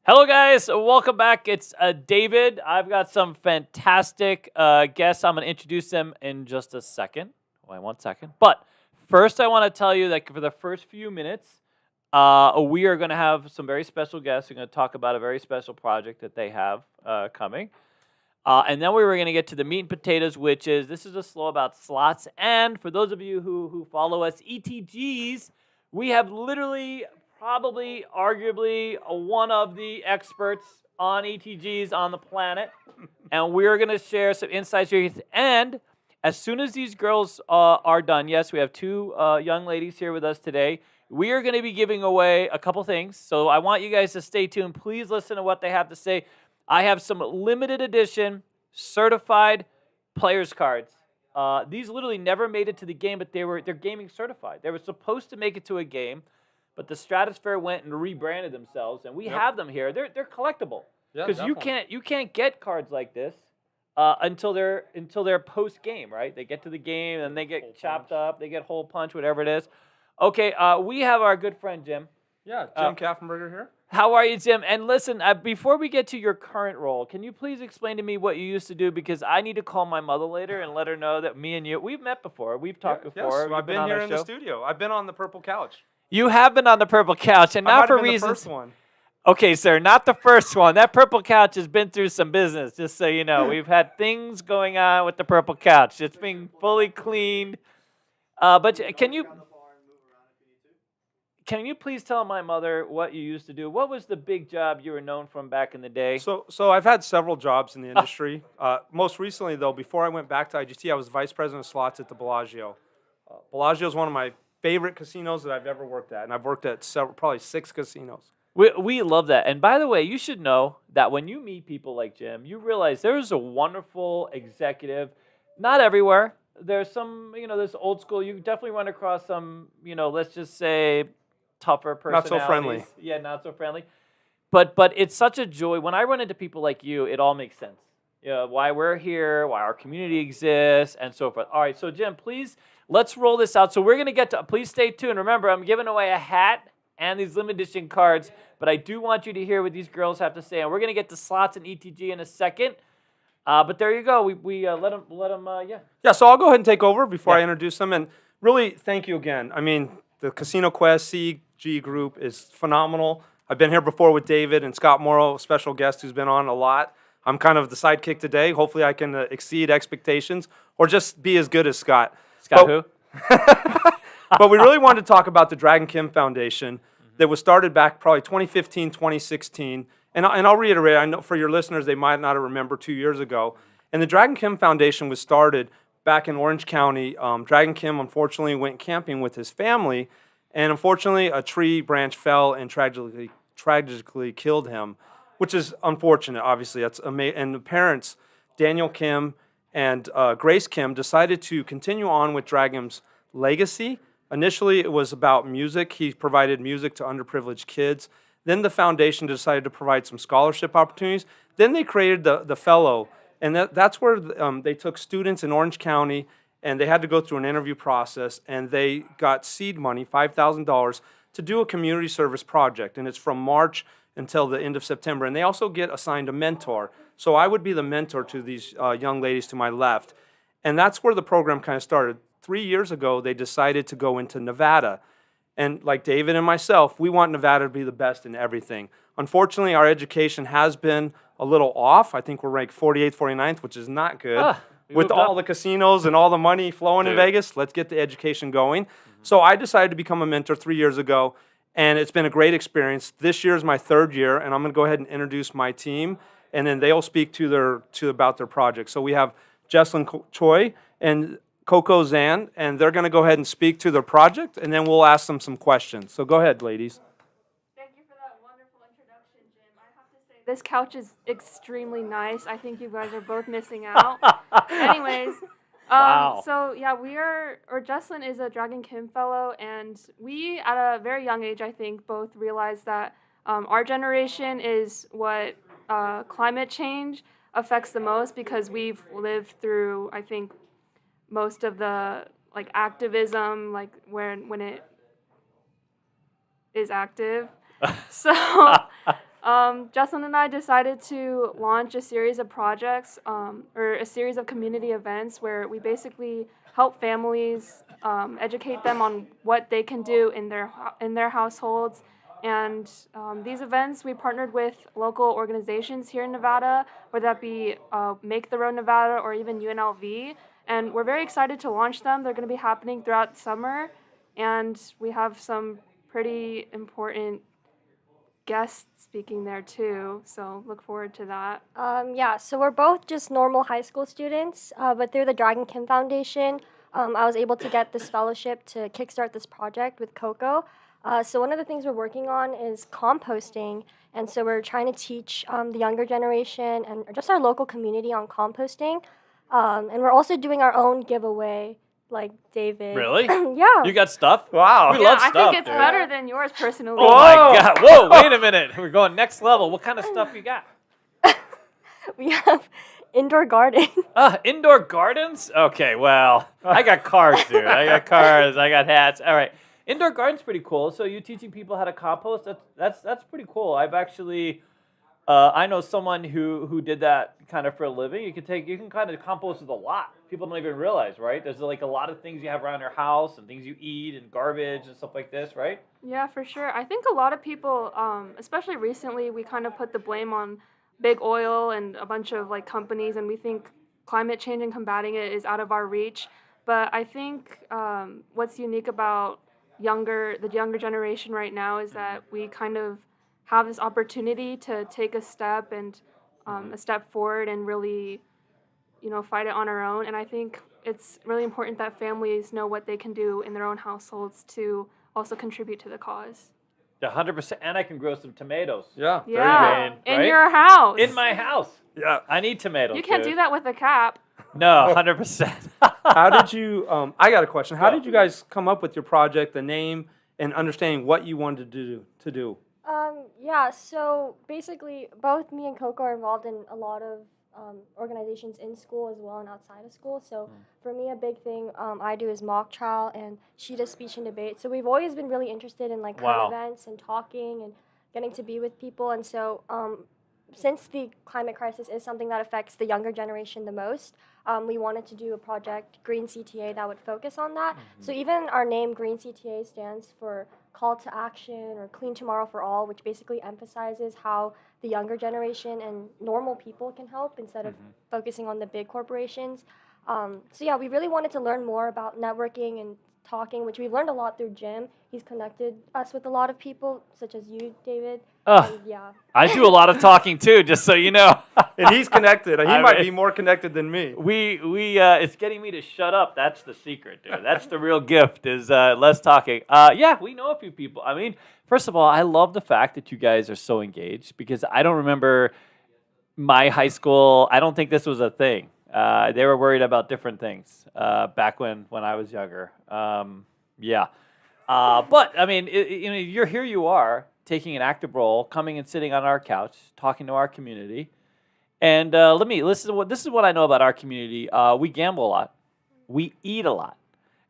Hello, guys. Welcome back. It's David. I've got some fantastic guests. I'm going to introduce them in just a second. Wait 1 second. But first, I want to tell you that for the first few minutes, we are going to have some very special guests. We're going to talk about a very special project that they have coming. And then we were going to get to the meat and potatoes, which is this is a slow about slots. And for those of you who follow us, ETGs, we have literally, probably, arguably, one of the experts on ETGs on the planet. And we're going to share some insights here. And as soon as these girls are done, yes, we have two young ladies here with us today. We are going to be giving away a couple things. So I want you guys to stay tuned. Please listen to what they have to say. I have some limited edition certified players cards. These literally never made it to the game, but they're gaming certified. They were supposed to make it to a game, but the Stratosphere went and rebranded themselves, and we have them here. They're collectible because you can't get cards like this until they're post game, right? They get to the game and they get hole chopped punch. Up. They get hole punch, whatever it is. Okay, we have our good friend Jim. Yeah, Jim Kaffenberger here. How are you, Jim? And listen, before we get to your current role, can you please explain to me what you used to do? Because I need to call my mother later and let her know that me and you, we've met before. We've talked before. Yes, I've been here in the studio. I've been on the purple couch. You have been on the purple couch, and not for reasons. The first one. Okay, sir, not the first one. That purple couch has been through some business, just so you know. We've had things going on with the purple couch. It's being fully cleaned. But can you please tell my mother what you used to do? What was the big job you were known from back in the day? So I've had several jobs in the industry. Most recently, though, before I went back to IGT, I was vice president of slots at the Bellagio. Bellagio is one of my favorite casinos that I've ever worked at, and I've worked at probably 6 casinos. We love that. And by the way, you should know that when you meet people like Jim, you realize there's a wonderful executive, not everywhere. There's some, there's old school. You definitely run across some, let's just say, tougher personalities. Not so friendly. Yeah, not so friendly. But it's such a joy. When I run into people like you, it all makes sense. Why we're here, why our community exists, and so forth. All right, so Jim, please, let's roll this out. So we're going to get to, please stay tuned. Remember, I'm giving away a hat and these limited edition cards, but I do want you to hear what these girls have to say. And we're going to get to slots and ETG in a second. But there you go. We let them, yeah. Yeah, so I'll go ahead and take over before I introduce them. And really, thank you again. I mean, the Casino Quest CEG group is phenomenal. I've been here before with David and Scott Morrow, a special guest who's been on a lot. I'm kind of the sidekick today. Hopefully I can exceed expectations or just be as good as Scott. Scott who? But we really wanted to talk about the Dragon Kim Foundation that was started back probably 2015, 2016. And I'll reiterate, I know for your listeners, they might not remember 2 years ago. And the Dragon Kim Foundation was started back in Orange County. Dragon Kim, unfortunately, went camping with his family. And unfortunately, a tree branch fell and tragically killed him, which is unfortunate, obviously. That's and the parents, Daniel Kim and Grace Kim, decided to continue on with Dragon's legacy. Initially, it was about music. He provided music to underprivileged kids. Then the foundation decided to provide some scholarship opportunities. Then they created the fellow, and that's where they took students in Orange County, and they had to go through an interview process, and they got seed money, $5,000, to do a community service project, and it's from March until the end of September. And they also get assigned a mentor. So I would be the mentor to these young ladies to my left, and that's where the program kind of started. 3 years ago, they decided to go into Nevada. And like David and myself, we want Nevada to be the best in everything. Unfortunately, our education has been a little off. I think we're ranked 48th, 49th, which is not good. With all the casinos and all the money flowing in Vegas, let's get the education going. So I decided to become a mentor 3 years ago, and it's been a great experience. This year is my 3rd year, and I'm going to go ahead and introduce my team, and then they'll speak about their project. So we have Jesslyn Choi and Coco Zan, and they're going to go ahead and speak to their project, and then we'll ask them some questions. So go ahead, ladies. Thank you for that wonderful introduction, Jim. I have to say, this couch is extremely nice. I think you guys are both missing out. Anyways, wow. So yeah, Jesslyn is a Dragon Kim fellow, and we, at a very young age, I think, both realized that our generation is what climate change affects the most, because we've lived through, I think, most of the activism, when it is active. So Jocelyn and I decided to launch a series of projects or a series of community events where we basically help families educate them on what they can do in their households. And these events, we partnered with local organizations here in Nevada, whether that be Make the Road Nevada or even UNLV. And we're very excited to launch them. They're going to be happening throughout the summer. And we have some pretty important guests speaking there too. So look forward to that. Yeah, so we're both just normal high school students, but through the Dragon Kim Foundation, I was able to get this fellowship to kickstart this project with Coco. So one of the things we're working on is composting, and so we're trying to teach the younger generation and just our local community on composting. And we're also doing our own giveaway, like David. Really? Yeah. You got stuff? Wow. We love I stuff, think it's dude. better than yours personally. Oh my God! Whoa! Wait a minute. We're going next level. What kind of stuff you got? We have indoor garden. Indoor gardens? Okay, well, I got cars, dude. I got cars. I got hats. All right, indoor gardens pretty cool. So you teaching people how to compost? That's pretty cool. I've actually, I know someone who did that kind of for a living. You can kind of compost with a lot. People don't even realize, right? There's like a lot of things you have around your house and things you eat and garbage and stuff like this, right? Yeah, for sure. I think a lot of people, especially recently, we kind of put the blame on big oil and a bunch of like companies, and we think climate change and combating it is out of our reach. But I think what's unique about the younger generation right now is that we kind of have this opportunity to take a step and a step forward and really, fight it on our own. And I think it's really important that families know what they can do in their own households to also contribute to the cause. 100%. And I can grow some tomatoes. Yeah. Yeah, Right? in your house. In my house. Yeah. I need tomatoes. You can't dude. do that with a cap. No, 100%. How did you? I got a question. How Go. did you guys come up with your project, the name, and understanding what you wanted to do? Yeah, so basically, both me and Coco are involved in a lot of organizations in school as well and outside of school. So for me, a big thing I do is mock trial, and she does speech and debate. So we've always been really interested in like current events and talking and getting to be with people. And so since the climate crisis is something that affects the younger generation the most, we wanted to do a project, Green CTA, that would focus on that. So even our name, Green CTA, stands for Call to Action or Clean Tomorrow for All, which basically emphasizes how the younger generation and normal people can help instead of focusing on the big corporations. So yeah, we really wanted to learn more about networking and talking, which we've learned a lot through Jim. He's connected us with a lot of people, such as you, David. And yeah. I do a lot of talking too, just so you know. And he's connected. He I might mean- be more connected than me. It's getting me to shut up. That's the secret, dude. That's the real gift is less talking. Yeah, we know a few people. I mean, first of all, I love the fact that you guys are so engaged because I don't remember my high school. I don't think this was a thing. They were worried about different things back when I was younger. Yeah. But I mean, you're here. You are taking an active role, coming and sitting on our couch, talking to our community. And this is what I know about our community. We gamble a lot. We eat a lot.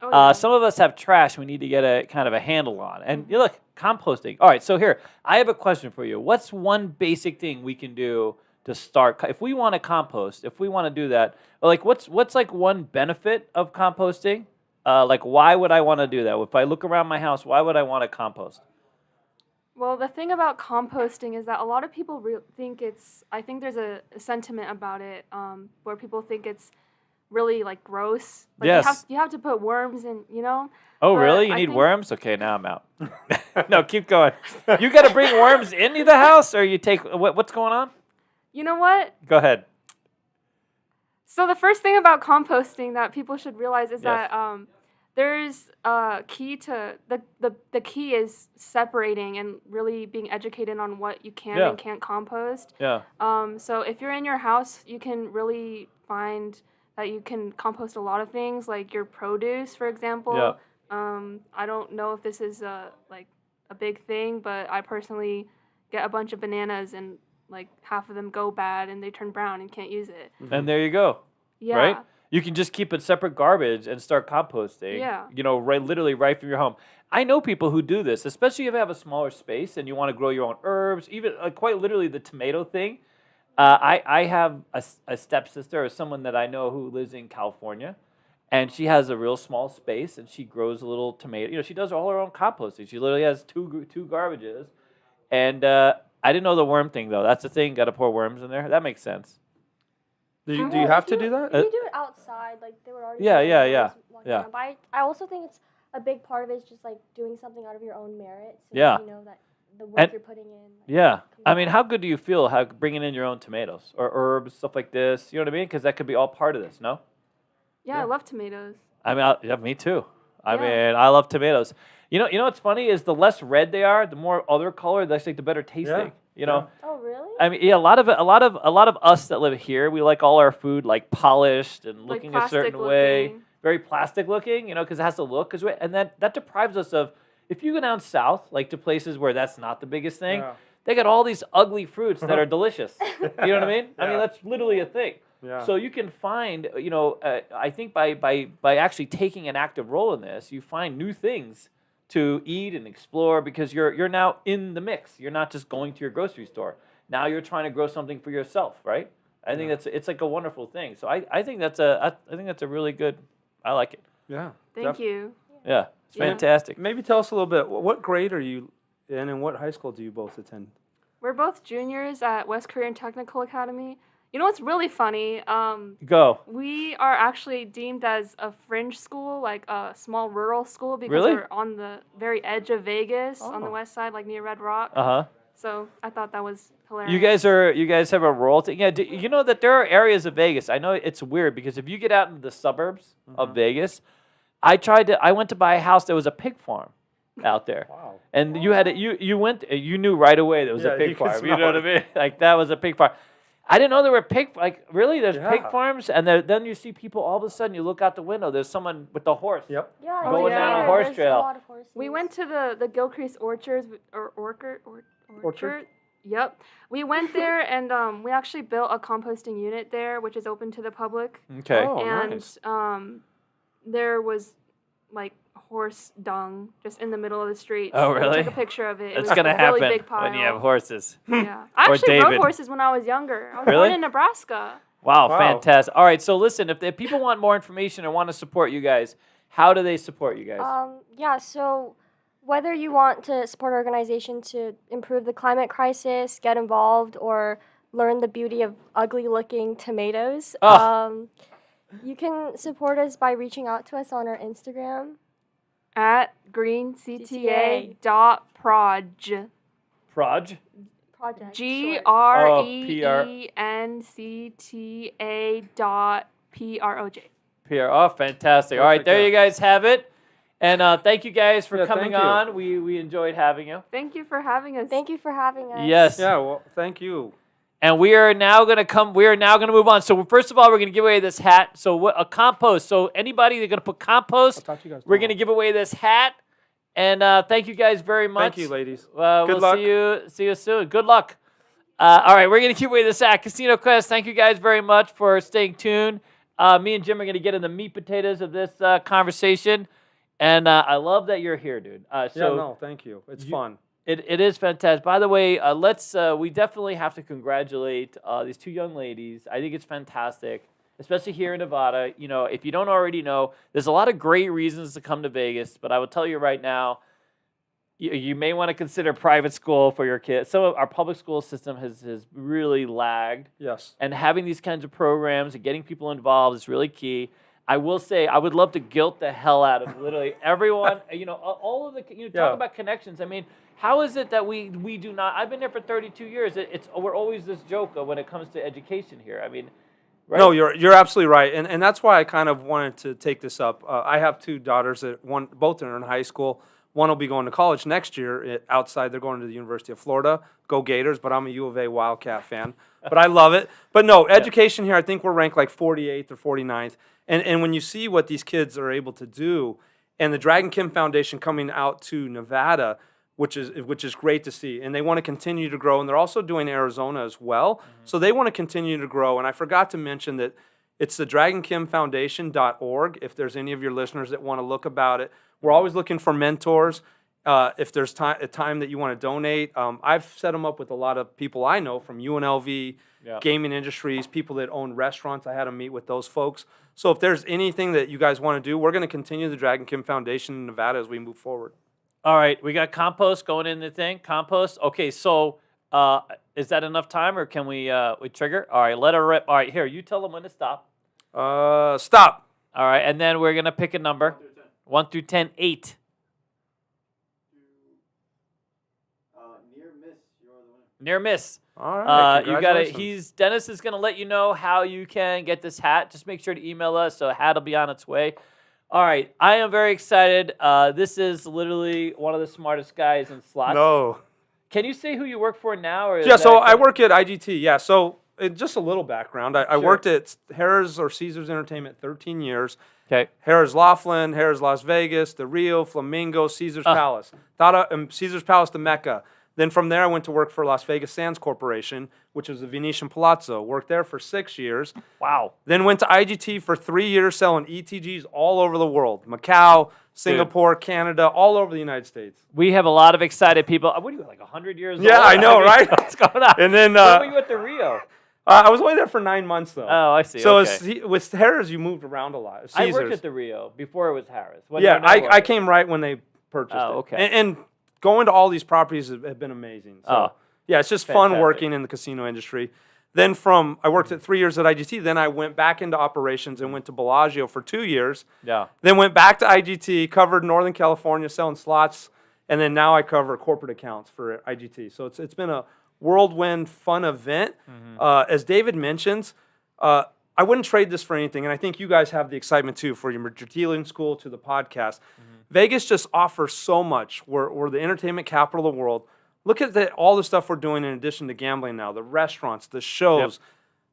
Oh, yeah. Some of us have trash we need to get a kind of a handle on. And look, composting. All right, so here, I have a question for you. What's one basic thing we can do to start? If we want to compost, if we want to do that, like what's like one benefit of composting? Like why would I want to do that? If I look around my house, why would I want to compost? Well, the thing about composting is that a lot of people think I think there's a sentiment about it where people think it's really like gross. Like Yes. You have to put worms in, Oh, But really? You I need think- worms? Okay, now I'm out. No, keep going. You got to bring worms into the house, or you take what's going on? You know what? Go ahead. So the first thing about composting that people should realize is Yes. that there's a key to the key is separating and really being educated on what you can Yeah. and can't compost. Yeah. So if you're in your house, you can really find that you can compost a lot of things, like your produce, for example. Yeah. I don't know if this is a big thing, but I personally get a bunch of bananas and like half of them go bad and they turn brown and can't use it. And there you go. Yeah. Right? You can just keep it separate garbage and start composting. Yeah. Literally right from your home. I know people who do this, especially if you have a smaller space and you want to grow your own herbs, even quite literally the tomato thing. I have a stepsister or someone that I know who lives in California, and she has a real small space, and she grows a little tomato. You know, she does all her own composting. She literally has two garbages, and I didn't know the worm thing though. That's the thing. Got to pour worms in there. That makes sense. Do you have to do that? If you do it outside, like they would already. Yeah. But I also think it's a big part of it is just like doing something out of your own merit. So Yeah. You know that the work you're putting in. Yeah. I mean, how good do you feel bringing in your own tomatoes or herbs, stuff like this? You know what I mean? Because that could be all part of this, no? Yeah, I love tomatoes. I mean, yeah, me too. I Yeah. mean, I love tomatoes. You know what's funny is the less red they are, the more other color, that's like the better tasting. You know. Oh really? I mean, yeah, a lot of us that live here, we like all our food like polished and Like looking a certain plastic way, looking. very plastic looking. You know, because it has to look as way, and that deprives us of. If you go down south, like to places where that's not the biggest thing, they got all these ugly fruits that are delicious. You know what I mean? I mean, that's literally a thing. Yeah. So you can find, I think by actually taking an active role in this, you find new things to eat and explore because you're now in the mix. You're not just going to your grocery store. Now you're trying to grow something for yourself, right? I think it's like a wonderful thing. So I think that's a really good. I like it. Yeah. Thank you. Yeah, it's Yeah. fantastic. Maybe tell us a little bit. What grade are you in, and what high school do you both attend? We're both juniors at West Korean Technical Academy. You know what's really funny? Go. We are actually deemed as a fringe school, like a small rural school, because Really? we're on the very edge of Vegas, on the Oh. west side, like near Red Rock. Uh-huh. So I thought that was hilarious. You guys have a rural thing. Yeah, you know that there are areas of Vegas. I know it's weird because if you get out into the suburbs of Vegas, I went to buy a house that was a pig farm out there. Wow. And you knew right away there was Yeah, a pig you could farm. You know smell what I mean? Like that was a pig farm. I didn't know there were really there's pig Yeah. farms, and then you see people all of a sudden. You look out the window. There's someone with the horse. Yep. Yeah. Going down a Gator, horse there's trail. A lot of horses. We went to the Gilcrease Orchards or Orchard. Yep. We went there and we actually built a composting unit there, which is open to the public. Okay. Oh, and nice. there was like horse dung just in the middle of the street. Oh, We really? took a picture of it. It It's was gonna a really happen big pile. when you have horses. Yeah. I Or actually rode David. horses when I was younger. I was Really? born in Nebraska. Wow, Wow. fantastic. All right, so listen, if people want more information or want to support you guys, how do they support you guys? Yeah, so whether you want to support an organization to improve the climate crisis, get involved, or learn the beauty of ugly-looking tomatoes, you can support us by reaching out to us on our Instagram. At greencta.proj. Proj? Project. GRENCTA.PROJ. PR. Oh, fantastic. All right, Perfect, there yeah. you guys have it. And thank you guys for Yeah, coming thank you. on. We enjoyed having you. Thank you for having us. Thank you for having us. Yes. Yeah. Well, thank you. And we are now going to move on. So first of all, we're going to give away this hat. So a compost. So anybody that's going to put compost, I'll talk to you guys we're tomorrow. going to give away this hat. And thank you guys very much. Thank you, ladies. We'll Good luck. see you soon. Good luck. All right, we're going to give away this hat. Casino Quest, thank you guys very much for staying tuned. Me and Jim are going to get in the meat potatoes of this conversation. And I love that you're here, dude. Thank you. It's fun. It is fantastic. By the way, we definitely have to congratulate these two young ladies. I think it's fantastic, especially here in Nevada. You know, if you don't already know, there's a lot of great reasons to come to Vegas, but I will tell you right now, you may want to consider private school for your kids. Some of our public school system has really lagged, Yes. and having these kinds of programs and getting people involved is really key. I will say I would love to guilt the hell out of literally everyone. All of the talk about connections. I mean, how is it that we do not? I've been there for 32 years. We're always this joke when it comes to education here. I mean, right? No, you're absolutely right, and that's why I kind of wanted to take this up. I have two daughters both are in high school. One will be going to college next year outside. They're going to the University of Florida. Go Gators! But I'm a U of A Wildcat fan. But I love it. But no, education here, I think we're ranked like 48th or 49th. And when you see what these kids are able to do, and the Dragon Kim Foundation coming out to Nevada, which is great to see, and they want to continue to grow, and they're also doing Arizona as well. Mm-hmm. So they want to continue to grow. And I forgot to mention that it's the DragonKimFoundation.org. If there's any of your listeners that want to look about it, We're always looking for mentors. If there's a time that you want to donate, I've set them up with a lot of people I know from UNLV, gaming industries, people that own restaurants. I had to meet with those folks. So if there's anything that you guys want to do, we're going to continue the Dragon Kim Foundation in Nevada as we move forward. All right, we got compost going in the thing. Compost. Okay, so is that enough time, or can we trigger? All right, let her rip. All right, here, you tell them when to stop. Stop. All right, and then we're gonna pick a number. 1 through 10, 8. Near miss, you're the winner. Near miss. All right. You got it. Dennis is gonna let you know how you can get this hat. Just make sure to email us, so a hat will be on its way. All right, I am very excited. This is literally one of the smartest guys in slots. No. Can you say who you work for now? Or Yeah, so I work at IGT. Yeah, so just a little background. I Sure. worked at Harrah's or Caesars Entertainment 13 years. Okay. Harrah's Laughlin, Harrah's Las Vegas, the Rio, Flamingo, Caesars Palace. Caesars Palace to Mecca. Then from there, I went to work for Las Vegas Sands Corporation, which was the Venetian Palazzo. Worked there for 6 years. Wow. Then went to IGT for 3 years selling ETGs all over the world. Macau, Singapore, Canada, all over the United States. We have a lot of excited people. What are you, like 100 years old? Yeah, I know, right? What's going on? And then when were you at the Rio? I was only there for 9 months, though. Oh, I see. So okay. with Harrah's, you moved around a lot. I worked Caesars. at the Rio before it was Harris. Yeah, I came right when they purchased it. Oh, okay. And going to all these properties have been amazing. So, yeah, it's just fun fantastic. working in the casino industry. Then I worked at 3 years at IGT. Then I went back into operations and went to Bellagio for 2 years. Yeah. Then went back to IGT, covered Northern California, selling slots. And then now I cover corporate accounts for IGT. So it's been a whirlwind fun event. As David mentions, I wouldn't trade this for anything. And I think you guys have the excitement too, for your dealing school to the podcast. Vegas just offers so much. We're the entertainment capital of the world. Look at all the stuff we're doing in addition to gambling now. The restaurants, the shows,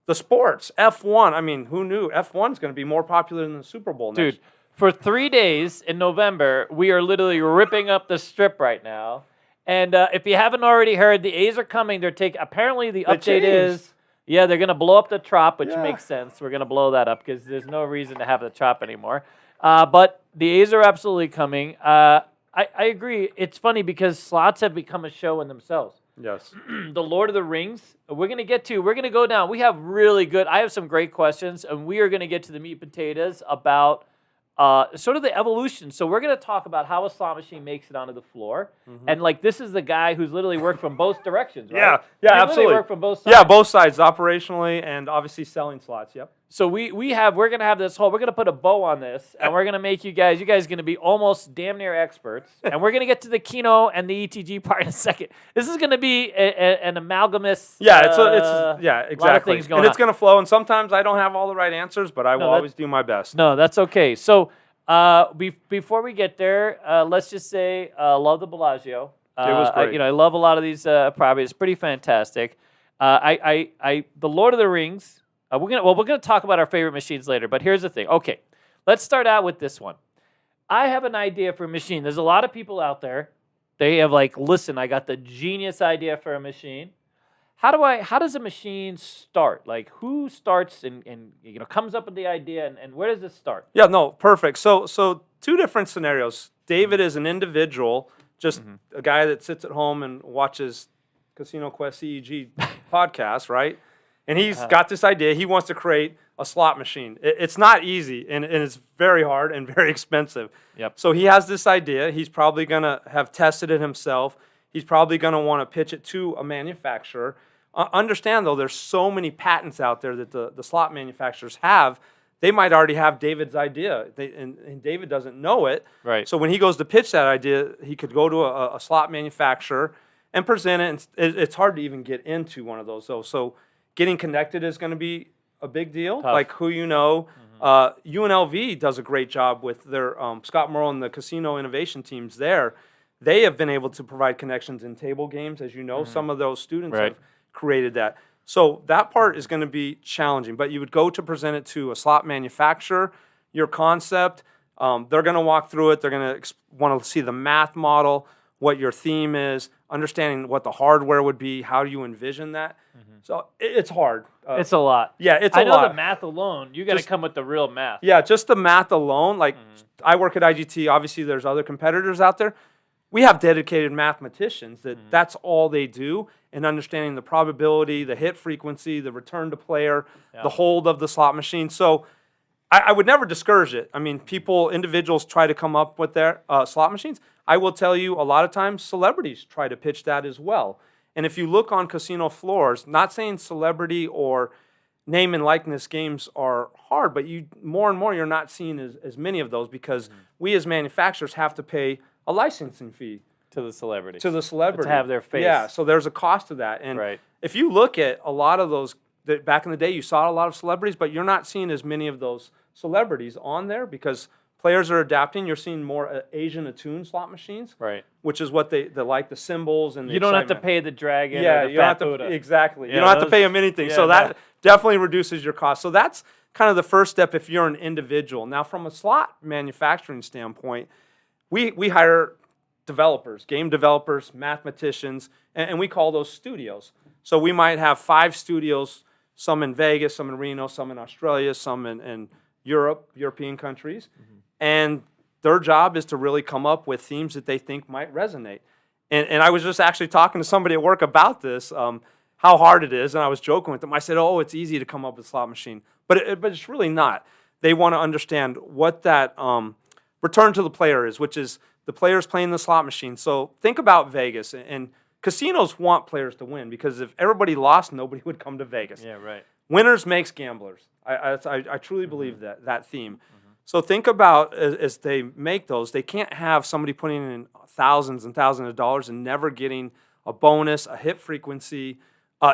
the sports, F1. I mean, who knew F1 is going to be more popular than the Super Bowl next Dude, for 3 days in November, we are literally ripping up the strip right now. And if you haven't already heard, the A's are coming. Apparently the update is, they're going to blow up the Trop, which makes sense. We're going to blow that up because there's no reason to have the Trop anymore. But the A's are absolutely coming. I agree. It's funny because slots have become a show in themselves. Yes. The Lord of the Rings, we're going to go down. We have I have some great questions, and we are going to get to the meat and potatoes about sort of the evolution. So we're going to talk about how a slot machine makes it onto the floor. And this is the guy who's literally worked from both directions, right? Yeah, He absolutely. worked from both sides. Yeah, both sides, operationally and obviously selling slots. Yep. So we're going to have this we're going to put a bow on this, and we're going to make you guys are going to be almost damn near experts. And we're going to get to the Keno and the ETG part in a second. This is going to be an amalgamous. Yeah, exactly. lot of things going and it's on. going to flow. And sometimes I don't have all the right answers, but I will always do my best. No, that's okay. So before we get there, let's just say love the Bellagio. It was great. I love a lot of these properties. It's pretty fantastic. The Lord of the Rings. We're gonna talk about our favorite machines later. But here's the thing. Okay, let's start out with this one. I have an idea for a machine. There's a lot of people out there. They have listen, I got the genius idea for a machine. How does a machine start? Who starts and comes up with the idea and where does it start? Yeah, no, perfect. So two different scenarios. David is an individual, just a guy that sits at home and watches Casino Quest CEG podcast, right? And he's got this idea. He wants to create a slot machine. It's not easy, and it's very hard and very expensive. Yep. So he has this idea. He's probably going to have tested it himself. He's probably going to want to pitch it to a manufacturer. Understand, though, there's so many patents out there that the slot manufacturers have. They might already have David's idea, and David doesn't know it. Right. So when he goes to pitch that idea, he could go to a slot manufacturer and present it. And it's hard to even get into one of those, though. So getting connected is going to be a big deal. Tough. Like who you know. UNLV does a great job with their Scott Morrow and the casino innovation teams there. They have been able to provide connections in table games. As you know, some of those students have created that. So that part is going to be challenging. But you would go to present it to a slot manufacturer, your concept. They're going to walk through it. They're going to want to see the math model. what your theme is, understanding what the hardware would be, how do you envision that. So it's hard. It's a lot. Yeah, it's I a know lot. the math alone. You got to Just- come with the real math. Yeah, just the math alone. Like I work at IGT. Obviously, there's other competitors out there. We have dedicated mathematicians that's all they do, and understanding the probability, the hit frequency, the return to player, the hold of the slot machine. So I would never discourage it. I mean, individuals try to come up with their slot machines. I will tell you, a lot of times, celebrities try to pitch that as well. And if you look on casino floors, not saying celebrity or name and likeness games are hard, but more and more you're not seeing as many of those because we as manufacturers have to pay a licensing fee To the celebrity. to the celebrity. To have their face. Yeah, so there's a cost to that. And Right. if you look at a lot of those, back in the day, you saw a lot of celebrities, but you're not seeing as many of those celebrities on there because players are adapting. You're seeing more Asian attuned slot machines, Right. which is what they like the symbols and the You don't have to excitement. pay the dragon Yeah, or the you don't fat have to Buddha. exactly. Yeah, You don't have to those- pay them anything. yeah, So no. that definitely reduces your cost. So that's kind of the first step if you're an individual. Now, from a slot manufacturing standpoint, we hire developers, game developers, mathematicians, and we call those studios. So we might have 5 studios, some in Vegas, some in Reno, some in Australia, some in European countries, and their job is to really come up with themes that they think might resonate. And I was just actually talking to somebody at work about this, how hard it is, and I was joking with them. I said, "Oh, it's easy to come up with a slot machine," but it's really not. They want to understand what that return to the player is, which is the players playing the slot machine. So think about Vegas, and casinos want players to win because if everybody lost, nobody would come to Vegas. Yeah, right. Winners makes gamblers. I truly believe that theme. So think about as they make those, they can't have somebody putting in thousands and thousands of dollars and never getting a bonus, a hit frequency,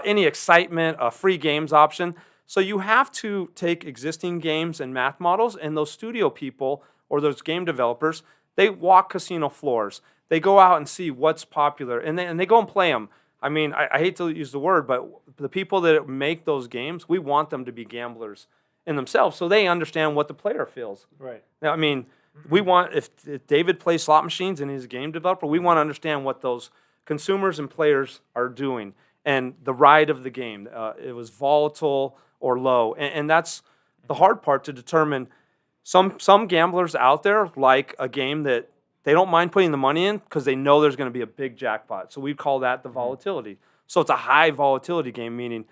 any excitement, a free games option. So you have to take existing games and math models, and those studio people or those game developers, they walk casino floors. They go out and see what's popular, and they go and play them. I mean, I hate to use the word, but the people that make those games, we want them to be gamblers in themselves so they understand what the player feels. Right. Now, I mean, we want, if David plays slot machines and he's a game developer, we want to understand what those consumers and players are doing and the ride of the game. It was volatile or low. And that's the hard part to determine. Some gamblers out there like a game that they don't mind putting the money in because they know there's going to be a big jackpot. So we call that the volatility. So it's a high volatility game, meaning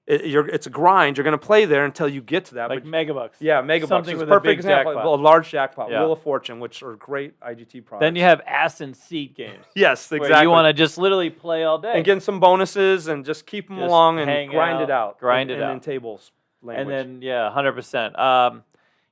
it's a grind. You're going to play there until you get to that. Like but- Megabucks. yeah, Megabucks Something is with a a perfect big example. jackpot. A large jackpot, Yeah. Wheel of Fortune, which are great IGT products. Then you have ass and seat games. yes, Where exactly. you want to just literally play all day. and getting some bonuses and just keep them Just along and hang grind it out, out. grind in, it in out. tables language. And then, yeah, 100%.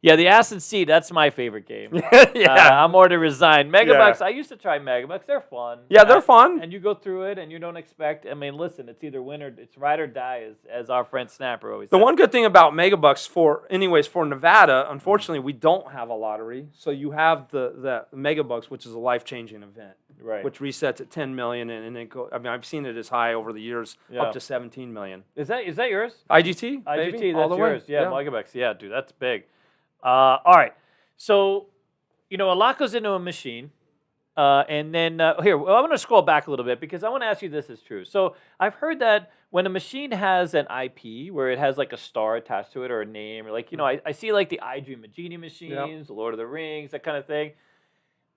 Yeah, the ass and seat, that's my favorite game. yeah. I'm already resigned. Megabucks, I used to try Megabucks. They're fun. Yeah, they're fun. And you go through it and you don't expect, I mean, listen, it's either win or, it's ride or die, as our friend Snapper always The says. one good thing about Megabucks for Nevada, unfortunately, we don't have a lottery. So you have the Megabucks, which is a life-changing event, Right. which resets at 10 million, and it go. I mean, I've seen it as high over the years, Yeah. up to 17 million. Is that yours? IGT, IGT, baby, that's all the way. yours. Yeah, Megabucks. Yeah, dude, that's big. All right. So, a lot goes into a machine. And then, here, well, I'm going to scroll back a little bit because I want to ask you this is true. So, I've heard that when a machine has an IP where it has like a star attached to it or a name, or like, I see like the I Dream of Genie machines, the Lord of the Rings, that kind of thing.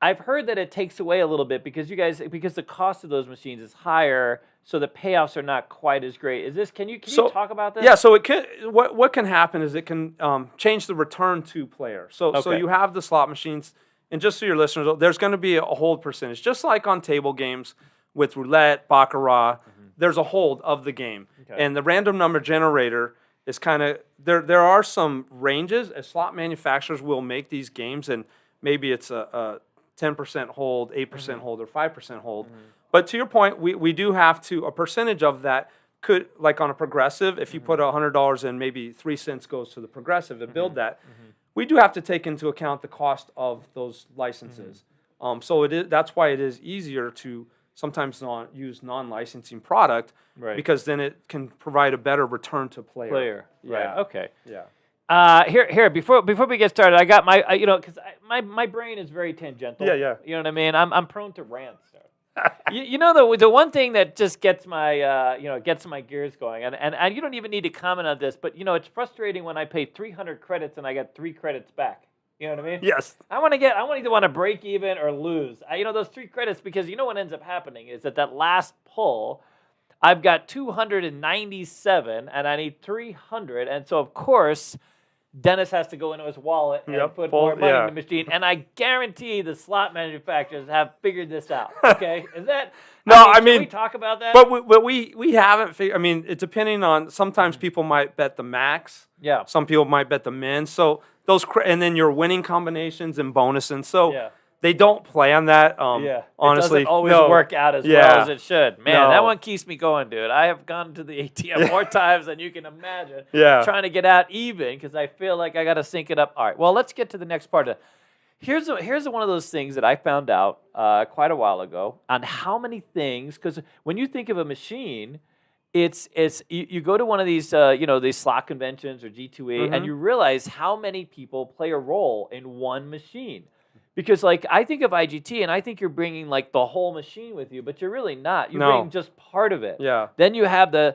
I've heard that it takes away a little bit because because the cost of those machines is higher, so the payoffs are not quite as great. Is this? Can you talk about this? Yeah, so it can. What can happen is it can change the return to player. So Okay. you have the slot machines, and just so your listeners, there's going to be a hold percentage, just like on table games with roulette, baccarat. There's a hold of the game, Okay. and the random number generator is kind of there. There are some ranges as slot manufacturers will make these games, and maybe it's a 10% hold, 8% hold, or 5% hold. But to your point, we do have to, a percentage of that could, like on a progressive, if you put $100 in, maybe 3 cents goes to the progressive to build that. We do have to take into account the cost of those licenses. So that's why it is easier to sometimes use non-licensing product, Right. because then it can provide a better return to player. Right. Yeah. Okay. Yeah. Here. Before we get started, I got my, because my brain is very tangential. Yeah, yeah. You know what I mean? I'm prone to rants. You know the one thing that just gets my gets my gears going, and you don't even need to comment on this, but it's frustrating when I pay 300 credits and I get 3 credits back. You know what I mean? Yes. I either want to break even or lose. Those 3 credits, because what ends up happening is that last pull, I've got 297 and I need 300, and so of course Dennis has to go into his wallet and put more money in the machine, and I guarantee the slot manufacturers have figured this out. Okay, is that? No, can we talk about that? But we haven't figured. I mean, it's depending on. Sometimes people might bet the max. Yeah. Some people might bet the min. So those and then your winning combinations and bonusing. So they don't plan on that. Honestly, it doesn't always work out as well as it should. Man, that one keeps me going, dude. I have gone to the ATM more times than you can imagine. Trying to get out even because I feel like I got to sync it up. All right, well, let's get to the next part. Here's one of those things that I found out quite a while ago on how many things, because when you think of a machine, it's you go to one of these these slot conventions or G2E and you realize how many people play a role in one machine. Because I think of IGT and I think you're bringing the whole machine with you, but you're really not. You bring just part of it. Yeah. Then you have the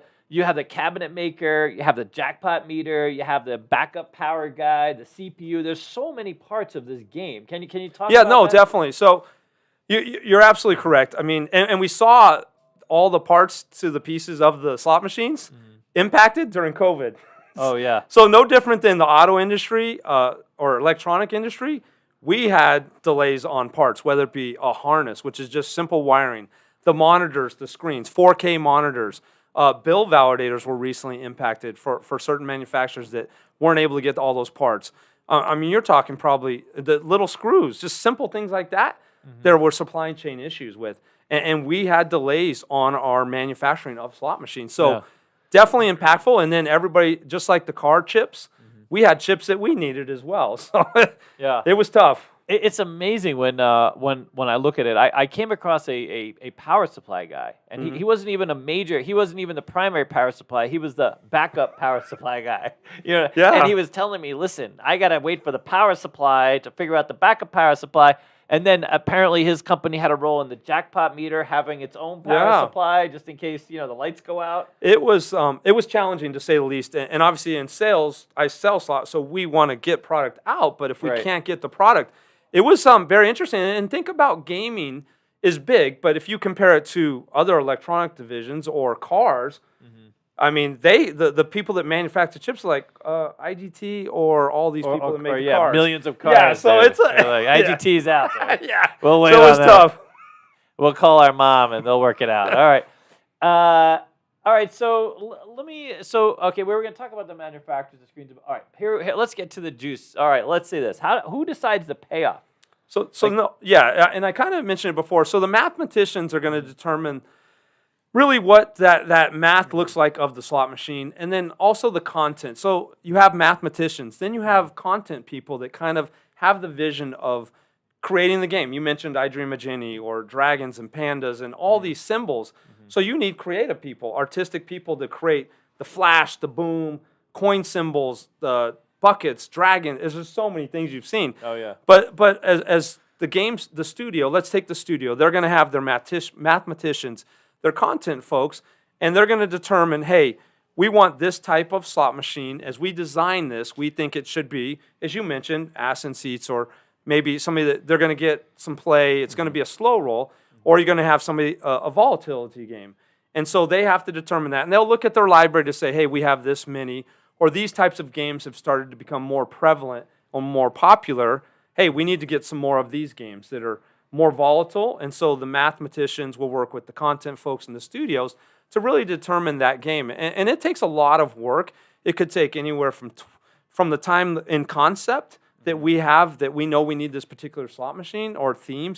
cabinet maker, you have the jackpot meter, you have the backup power guy, the CPU. There's so many parts of this game. Can you talk about that? Yeah, definitely. So you're absolutely correct. I mean, and we saw all the parts to the pieces of the slot machines impacted during COVID. Oh yeah. So no different than the auto industry or electronic industry. We had delays on parts, whether it be a harness, which is just simple wiring, the monitors, the screens, 4K monitors. Bill validators were recently impacted for certain manufacturers that weren't able to get all those parts. I mean, you're talking probably the little screws, just simple things like that. There were supply chain issues with. And we had delays on our manufacturing of slot machines. So definitely impactful. And then everybody, just like the car chips, we had chips that we needed as well. So it was tough. It's amazing when I look at it. I came across a power supply guy, and he wasn't even he wasn't even the primary power supply. He was the backup power supply guy. And he was telling me, listen, I gotta wait for the power supply to figure out the backup power supply. And then apparently his company had a role in the jackpot meter having its own power supply just in case the lights go out. It was challenging to say the least, and obviously in sales I sell slots, so we want to get product out. But if we can't get the product, it was very interesting. And think about gaming is big, but if you compare it to other electronic divisions or cars. I mean, the people that manufacture chips like IGT or all these people that make the cars. Millions of cars. Yeah, so it's IGT's out there. We'll wait so it's tough. We'll call our mom and they'll work it out. All right. All right. So okay, we were going to talk about the manufacturers of screens. All right. Here, let's get to the juice. All right. Let's say this. Who decides the payoff? And I kind of mentioned it before. So the mathematicians are going to determine really what that math looks like of the slot machine, and then also the content. So you have mathematicians, then you have content people that kind of have the vision of creating the game. You mentioned I Dream a Genie or dragons and pandas and all these symbols. So you need creative people, artistic people to create the flash, the boom, coin symbols, the buckets, dragon. There's just so many things you've seen. Oh yeah. But as the games, the studio, let's take the studio. They're going to have their mathematicians, their content folks, and they're going to determine, hey, we want this type of slot machine. As we design this, we think it should be, as you mentioned, ass in seats, or maybe somebody that they're going to get some play. It's going to be a slow roll, or you're going to have somebody a volatility game. And so they have to determine that. And they'll look at their library to say, hey, we have this many, or these types of games have started to become more prevalent or more popular. Hey, we need to get some more of these games that are more volatile, and so the mathematicians will work with the content folks in the studios to really determine that game. And it takes a lot of work. It could take anywhere from the time in concept that we have, that we know we need this particular slot machine or theme,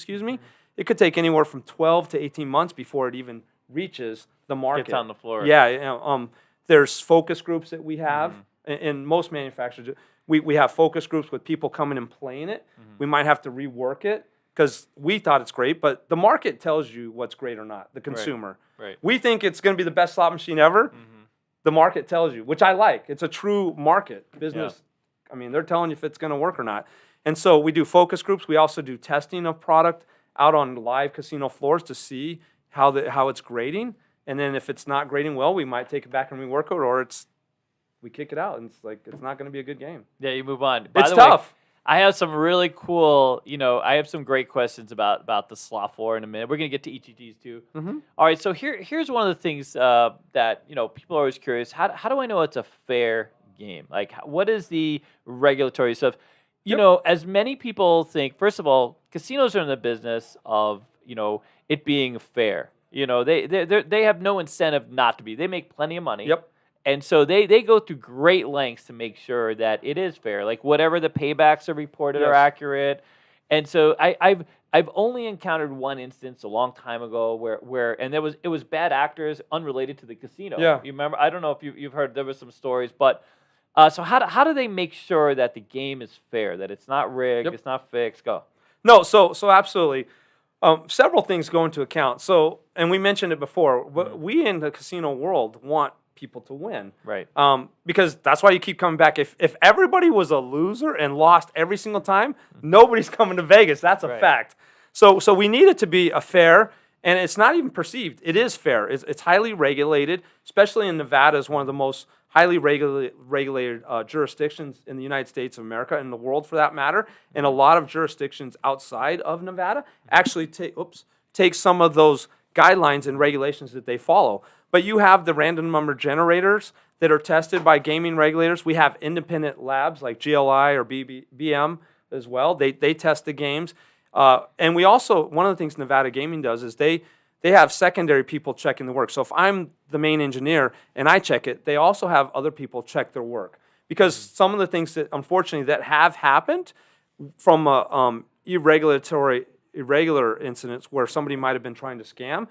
it could take anywhere from 12 to 18 months before it even reaches the market. Gets on the floor. Yeah, there's focus groups that we have, and most manufacturers, we have focus groups with people coming and playing it. We might have to rework it, because we thought it's great, but the market tells you what's great or not, the consumer. Right. We think it's going to be the best slot machine ever. The market tells you, which I like. It's a true market business. I mean, they're telling you if it's going to work or not. And so we do focus groups. We also do testing of product out on live casino floors to see how it's grading. And then if it's not grading well, we might take it back and rework it, or we kick it out, and it's not going to be a good game. Yeah, you move on. By It's the way, tough. I have some really cool, I have some great questions about the slot floor in a minute. We're going to get to each of these too. Mm-hmm. All right, so here's one of the things that, people are always curious. How do I know it's a fair game? Like, what is the regulatory stuff? As many people think, first of all, casinos are in the business of, it being fair. They have no incentive not to be. They make plenty of money. Yep. And so they go through great lengths to make sure that it is fair. Like whatever the paybacks are reported are accurate. And so I've only encountered one instance a long time ago where and it was bad actors unrelated to the casino. Yeah. You remember? I don't know if you've heard, there was some stories, but so how do they make sure that the game is fair, that it's not rigged, it's not fixed? Go. No, so absolutely. Several things go into account. So, and we mentioned it before. We in the casino world want people to win, Right. because that's why you keep coming back. If everybody was a loser and lost every single time, nobody's coming to Vegas. That's a Right. fact. So we need it to be a fair, and it's not even perceived. It is fair. It's highly regulated, especially in Nevada is one of the most highly regulated jurisdictions in the United States of America, and the world for that matter. And a lot of jurisdictions outside of Nevada actually take some of those guidelines and regulations that they follow. But you have the random number generators that are tested by gaming regulators. We have independent labs like GLI or BM as well. They test the games. And we also, one of the things Nevada Gaming does is they have secondary people checking the work. So if I'm the main engineer and I check it, they also have other people check their work. Because some of the things that, unfortunately, that have happened from irregular incidents where somebody might have been trying to scam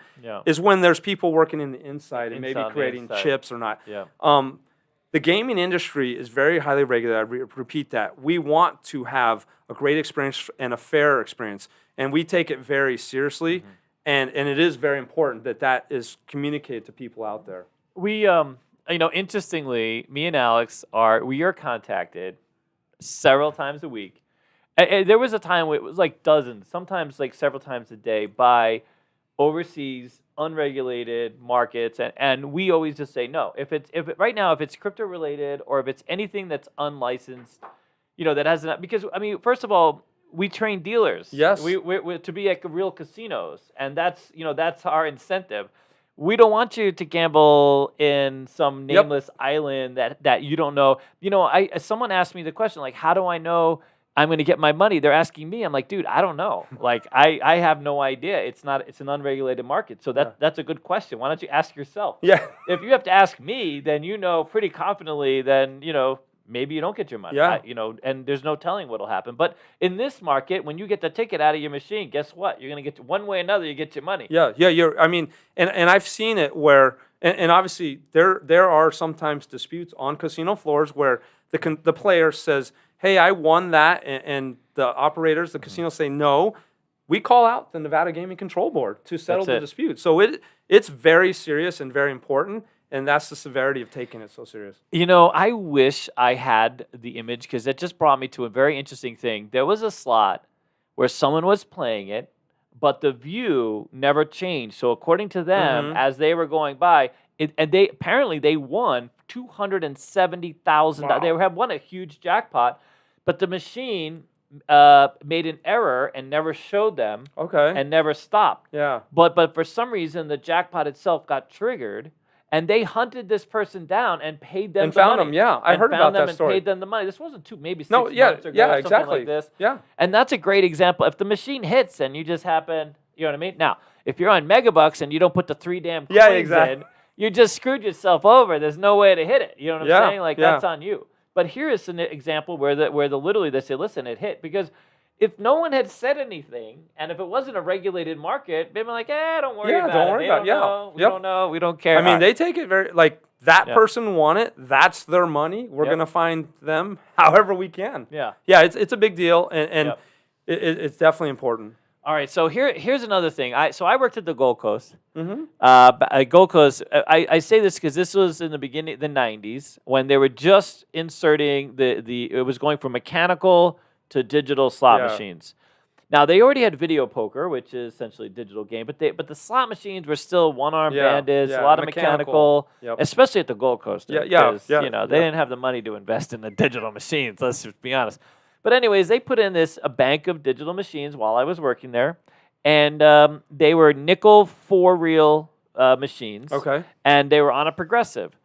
is when there's people working in the inside and maybe creating chips or not. Yeah. The gaming industry is very highly regulated. I repeat that. We want to have a great experience and a fair experience, and we take it very seriously, and it is very important that is communicated to people out there. We, interestingly, me and Alex we are contacted several times a week. There was a time where it was like dozens, sometimes like several times a day, by overseas unregulated markets, and we always just say no. If it's crypto related or if it's anything that's unlicensed, that hasn't, because first of all, we train dealers. Yes. We to be at real casinos, and that's our incentive. We don't want you to gamble in some nameless island that you don't know. Someone asked me the question, like, how do I know I'm going to get my money? They're asking me. I'm like, dude, I don't know. Like, I have no idea. It's an unregulated market. So that's a good question. Why don't you ask yourself? Yeah. If you have to ask me, then pretty confidently, then, maybe you don't get your money. Yeah. And there's no telling what'll happen. But in this market, when you get the ticket out of your machine, guess what? You're going to get, one way or another, you get your money. Yeah. And I've seen it where, and obviously there are sometimes disputes on casino floors where the player says, hey, I won that, and the operators, the casinos say no. We call out the Nevada Gaming Control Board to settle the dispute. So it's very serious and very important, and that's the severity of taking it so serious. I wish I had the image, because it just brought me to a very interesting thing. There was a slot where someone was playing it, but the view never changed. So according to them, as they were going by, they won $270,000. Wow. They had won a huge jackpot, but the machine made an error and never showed them. Okay. And never stopped. Yeah. But for some reason, the jackpot itself got triggered, and they hunted this person down and paid them And the found money. them, yeah. I heard about that story. And paid them the money. This wasn't maybe 6 No, months yeah, ago, yeah, something exactly. like this. Yeah. And that's a great example. If the machine hits and you just happen, you know what I mean? Now, if you're on Megabucks and you don't put the 3 damn coins in, you just screwed yourself over. There's no way to hit it. You know what I'm saying? Like, that's on you. But here is an example where literally they say, listen, it hit. Because if no one had said anything, and if it wasn't a regulated market, they'd be like, don't worry about it. Don't worry about it. We don't know. We don't care. I mean, they take it very, like, that person won it. That's their money. We're going to find them however we can. Yeah. Yeah, it's a big deal, and it's definitely important. All right, so here's another thing. I worked at the Gold Coast. Mm-hmm. Gold Coast. I say this because this was in the beginning, the '90s, when they were just inserting it was going from mechanical to digital slot machines, Now they already had video poker, which is essentially a digital game, but the slot machines were still one-arm bandits, a lot of mechanical, Yep. especially at the Gold Coast. Yeah, because, yeah, you know, they didn't have the money to invest in the digital machines. Let's just be honest. But anyways, they put in a bank of digital machines while I was working there, and they were nickel 4-reel machines. Okay. And they were on a progressive.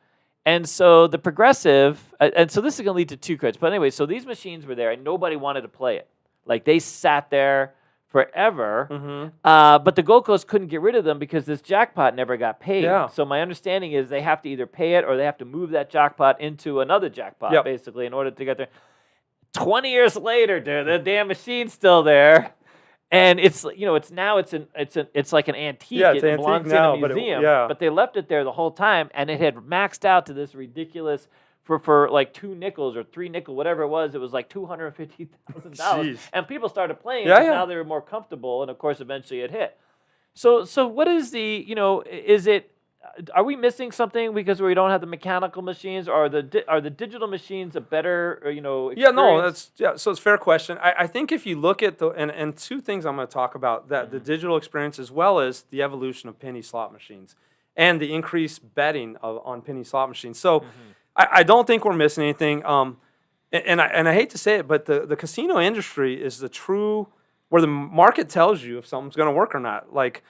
And so the progressive, and so this is going to lead to 2 crits. But anyway, so these machines were there, and nobody wanted to play it. Like, they sat there forever, but the Gold Coast couldn't get rid of them because this jackpot never got paid. Yeah. So my understanding is they have to either pay it or they have to move that jackpot into another jackpot, basically, in order to get there. 20 years later, dude, the damn machine's still there. And it's, you know, it's like an antique. Yeah, it's it antique belongs now, in a museum. yeah. But they left it there the whole time, and it had maxed out to this ridiculous for like 2 nickels or 3 nickel, whatever it was like $250,000. Jeez. And people started playing Yeah, because yeah. now they were more comfortable, and of course, eventually it hit. So what is the, you know, are we missing something because we don't have the mechanical machines, or are the digital machines a better, you know, experience? So it's a fair question. I think if you look at and 2 things I'm going to talk about, that the digital experience as well as the evolution of penny slot machines and the increased betting on penny slot machines. So I don't think we're missing anything. And I hate to say it, but the casino industry is the true, where the market tells you if something's going to work or not. Like,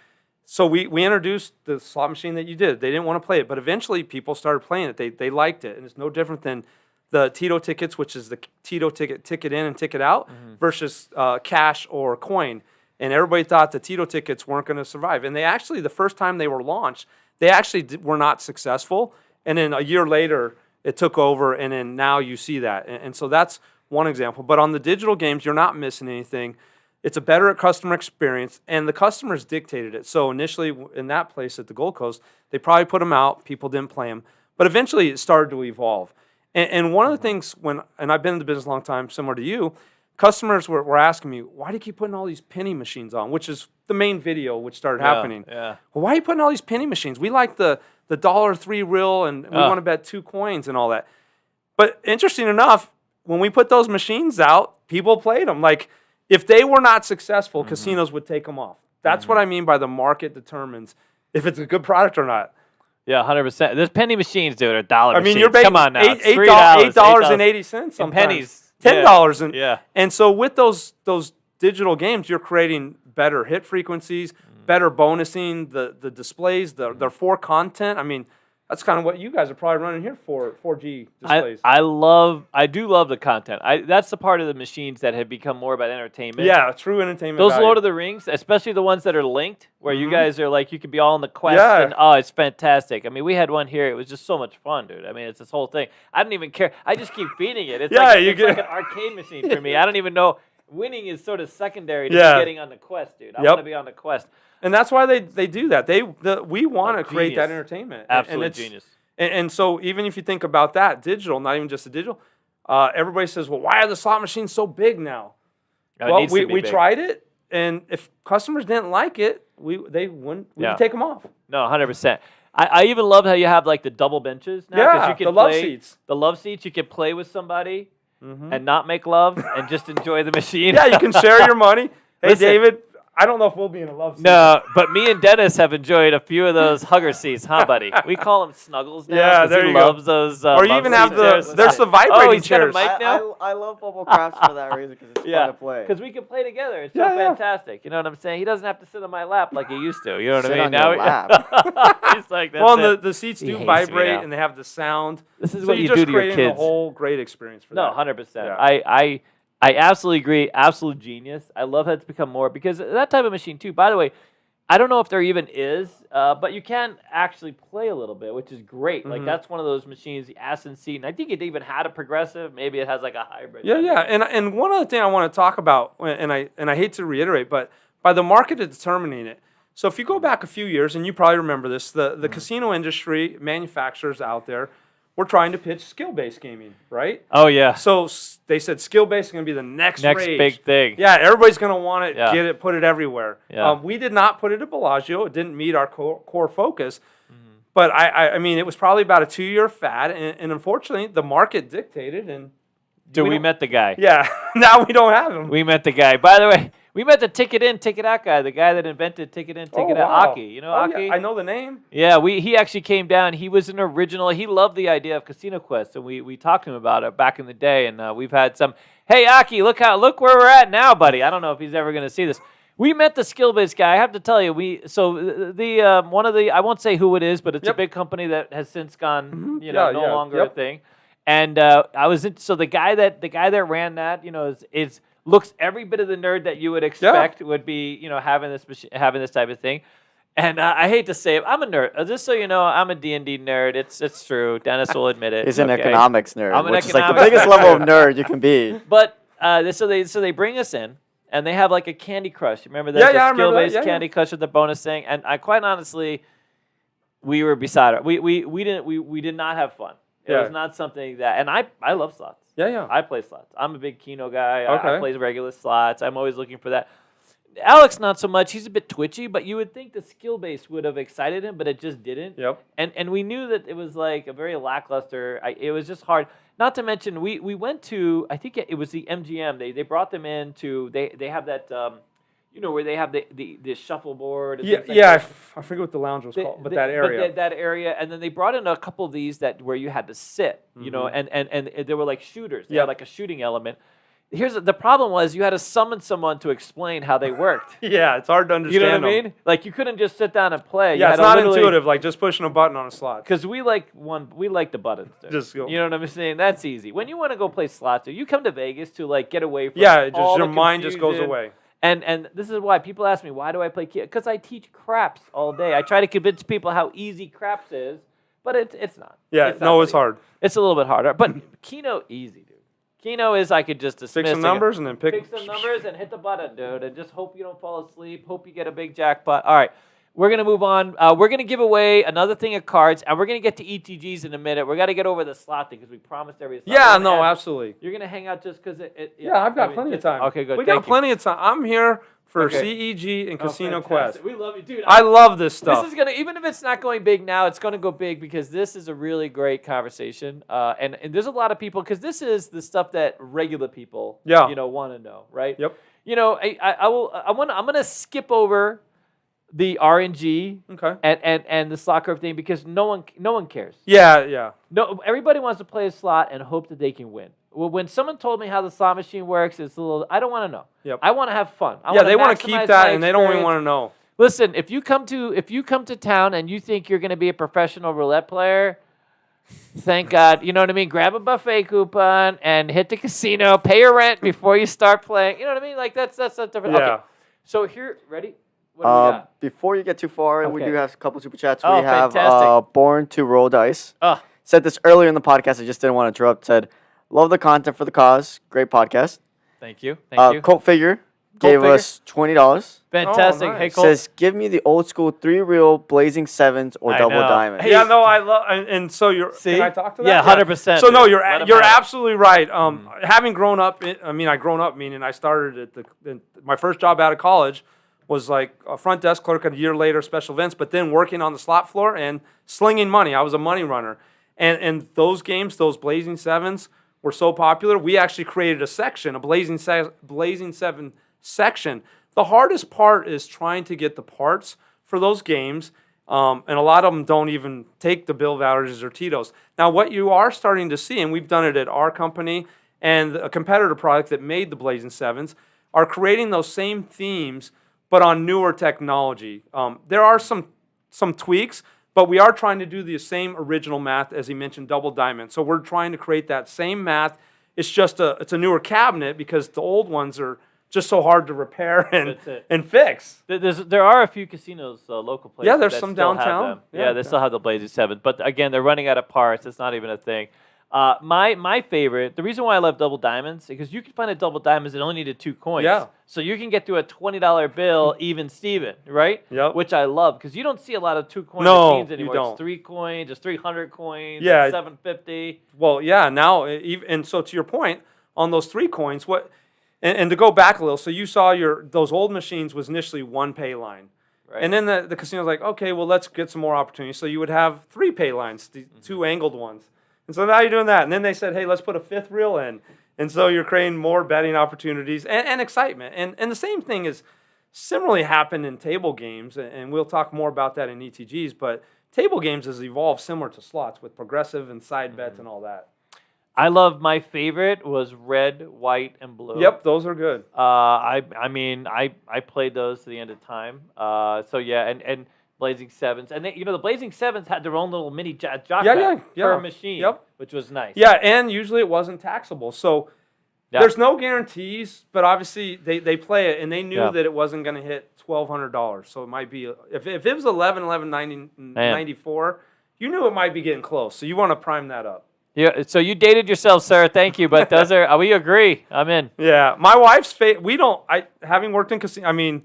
so we introduced the slot machine that you did. They didn't want to play it, but eventually people started playing it. They liked it, and it's no different than the Tito tickets, which is the Tito ticket in and ticket out, versus cash or coin. And everybody thought the Tito tickets weren't going to survive. And they actually, the first time they were launched, they actually were not successful. And then a year later, it took over, and then now you see that. And so that's one example. But on the digital games, you're not missing anything. It's a better customer experience, and the customers dictated it. So initially, in that place at the Gold Coast, they probably put them out. People didn't play them. But eventually, it started to evolve. And one of the things, and I've been in the business a long time, similar to you, customers were asking me, why do you keep putting all these penny machines on? Which is the main video which started happening. Yeah. Well, why are you putting all these penny machines? We like the $3 reel, and we want to bet 2 coins and all that. But interesting enough, when we put those machines out, people played them. Like, if they were not successful, casinos would take them off. That's what I mean by the market determines if it's a good product or not. Yeah, 100%. There's penny machines, dude, or dollar machines. I mean, you're betting Come on now. It's $8.80 sometimes. pennies. $10. Yeah. And so with those digital games, you're creating better hit frequencies, better bonusing, the displays, their 4 content. I mean, that's kind of what you guys are probably running here for, 4G displays. I do love the content. That's the part of the machines that have become more about entertainment. Yeah, true entertainment Those value. Lord of the Rings, especially the ones that are linked, where you guys are like, you could be all on the quest. Yeah. And, oh, it's fantastic. I mean, we had one here. It was just so much fun, dude. I mean, it's this whole thing. I don't even care. I just keep feeding it. It's it's like an arcade machine for me. I don't even know. Winning is sort of secondary to me getting on the quest, dude. I want to be on the quest. And that's why they do that. We want to create that entertainment. Absolute genius. And so even if you think about that, digital, not even just the digital, everybody says, well, why are the slot machines so big now? Well, we tried it, and if customers didn't like it, we would take them off. No, 100%. I even love how you have like the double benches now. Yeah, you can the love seats. The love seats, you can play with somebody and not make love and just enjoy the machine. Yeah, you can share your money. Hey, Listen, David, I don't know if we'll be in a love seat. No, but me and Dennis have enjoyed a few of those hugger seats, huh, buddy? We call them snuggles now. Yeah, there you loves go. those. Or you even have chairs. there's the vibrating he's got a chairs. mic now? I love Bubble Crafts for that reason because it's fun to play. Because we can play together. It's so Yeah, yeah. fantastic. You know what I'm saying? He doesn't have to sit on my lap like he used to. You know what Sit I mean? on your lap. He's like, that's Well, it. the seats He do hates me vibrate now. and they have the sound. This is So what you're you just do to your creating kids. a whole great experience for No, that. 100%. Yeah. I absolutely agree. Absolute genius. I love how it's become more because that type of machine too. By the way, I don't know if there even is, but you can actually play a little bit, which is great. Like that's one of those machines, the Ascent seat, and I think it even had a progressive. Maybe it has like a hybrid. Yeah. And one other thing I want to talk about, and I hate to reiterate, but by the market determining it. So if you go back a few years, and you probably remember this, the casino industry, manufacturers out there, were trying to pitch skill-based gaming, right? Oh yeah. So they said skill-based is going to be the next rage. big thing. Yeah, everybody's going to want it, Yeah. get it, put it everywhere. Yeah. We did not put it at Bellagio. It didn't meet our core focus. But I mean, it was probably about a 2-year fad, and unfortunately, the market dictated, and Dude, we met the guy. Yeah, now we don't have him. We met the guy. By the way, we met the ticket in, ticket out guy, the guy that invented ticket in, ticket out. wow. Aki. You know Aki? Yeah, I know the name. Yeah, he actually came down. He was an original. He loved the idea of Casino Quest, and we talked to him about it back in the day. And we've had some. Hey, Aki, look where we're at now, buddy. I don't know if he's ever going to see this. We met the skill-based guy. I have to tell you, one of the I won't say who it is, but it's a big company that has since gone, no longer a thing. And so the guy that ran that, is looks every bit of the nerd that you would expect would be, having this type of thing. And I hate to say it, I'm a nerd. Just so you know, I'm a D&D nerd. It's true. Dennis will admit it. He's an economics nerd, which is like the economics biggest level of nerd you can be. But so they bring us in, and they have like a Candy Crush. You remember that? Yeah, I skill remember based that. Yeah, Candy Crush with the bonus thing. And I quite honestly, we were beside it. We did not have fun. It was not something that, and I love slots. Yeah. I play slots. I'm a big Keno guy. Okay. I play regular slots. I'm always looking for that. Alex, not so much. He's a bit twitchy, but you would think the skill base would have excited him, but it just didn't. Yep. And we knew that it was like a very lackluster. It was just hard. Not to mention, we went to, I think it was the MGM. They brought them in to, they have that, where they have the shuffleboard. And I forget what the lounge was called, but that area. That area, and then they brought in a couple of these where you had to sit, and they were like shooters. They had like a shooting element. Here's the problem was you had to summon someone to explain how they worked. Yeah, it's hard to understand. You know what I them. mean? Like you couldn't just sit down and play. Yeah, it's not intuitive, like just pushing a button on a slot. Because we like the buttons. Dude. Just go. You know what I'm saying? That's easy. When you want to go play slots, you come to Vegas to like get away from just your the mind just goes confusion. away. And this is why people ask me, why do I play Keno? Because I teach craps all day. I try to convince people how easy craps is, but it's not. Yeah, it's hard. It's a little bit harder. But Keno, easy, dude. Keno is I could just dismiss. Pick some numbers and then pick some numbers and hit the button, dude. And just hope you don't fall asleep. Hope you get a big jackpot. All right. We're going to move on. We're going to give away another thing of cards, and we're going to get to ETGs in a minute. We're going to get over the slot thing because we promised every slot. Yeah, no, absolutely. You're going to hang out just because Yeah, I've got plenty of time. Okay, good. We got plenty of time. I'm here for CEG and Casino fantastic. Quest. We love you, dude. I love this stuff. This is going to, even if it's not going big now, it's going to go big because this is a really great conversation. And there's a lot of people, because this is the stuff that regular people, want to know, right? Yep. I'm going to skip over the RNG and the slot curve thing because no one cares. Yeah. No, everybody wants to play a slot and hope that they can win. Well, when someone told me how the slot machine works, it's a little. I don't want to know. Yep. I want to have fun. They want to keep that, and they don't even want to know. Listen, if you come to town and you think you're going to be a professional roulette player, thank God. You know what I mean? Grab a buffet coupon and hit the casino. Pay your rent before you start playing. You know what I mean? Like that's a different. Yeah. Okay. So here, ready? What do we got? Before you get too far, we do have a couple super chats. Oh, we have fantastic. Born to Roll Dice. Said this earlier in the podcast. I just didn't want to interrupt. Said, love the content for the cause. Great podcast. Thank you. Thank you. Colt Figure gave us $20. Fantastic. Oh, nice. Hey, Colt. Says, give me the old school 3-reel blazing sevens or double know. diamond. Hey, Yeah, no, I love, and so you're. See? Can I talk to that? Yeah, 100%. So no, dude. you're Let 'em you're have it. absolutely right. Having grown up, meaning I started my first job out of college was like a front desk clerk. A year later, special events, but then working on the slot floor and slinging money. I was a money runner, and those games, those blazing sevens, were so popular. We actually created a section, a blazing seven section. The hardest part is trying to get the parts for those games, and a lot of them don't even take the bill vouchers or Tito's. Now, what you are starting to see, and we've done it at our company and a competitor product that made the Blazing Sevens, are creating those same themes, but on newer technology. There are some tweaks, but we are trying to do the same original math, as he mentioned, double diamond. So we're trying to create that same math. It's just it's a newer cabinet because the old ones are just so hard to repair and fix. There are a few casinos, local places. Yeah, there's that some still have downtown. them. Yeah, they still have the Blazing Seven. But again, they're running out of parts. It's not even a thing. My favorite, the reason why I love double diamonds, because you can find a double diamonds that only needed 2 coins. Yeah. So you can get through a $20 bill even Steven, right? Yep. Which I love, because you don't see a lot of 2-coin machines anymore. You don't. It's 3 coins, it's 300 coins, Yeah. it's 750. Well, yeah, now, and so to your point, on those 3 coins, and to go back a little, so you saw those old machines was initially 1 pay line. Right. And then the casino's like, okay, well, let's get some more opportunities. So you would have 3 pay lines, 2 angled ones. And so now you're doing that. And then they said, hey, let's put a 5th reel in. And so you're creating more betting opportunities and excitement. And the same thing is similarly happened in table games, and we'll talk more about that in ETGs, but table games has evolved similar to slots with progressive and side bets and all that. I love my favorite was red, white, and blue. Yep, those are good. I mean I played those to the end of time. So yeah, and Blazing Sevens, and the Blazing Sevens had their own little mini jock bet per machine, which was nice. Yeah, and usually it wasn't taxable. So there's no guarantees, but obviously they play it, and they knew that it wasn't going to hit $1,200. So it might be if it was 11,94, you knew it might be getting close. So you want to prime that up. Yeah, so you dated yourself, sir. Thank you, but those are we agree. I'm in. Yeah, my wife's having worked in casino. I mean,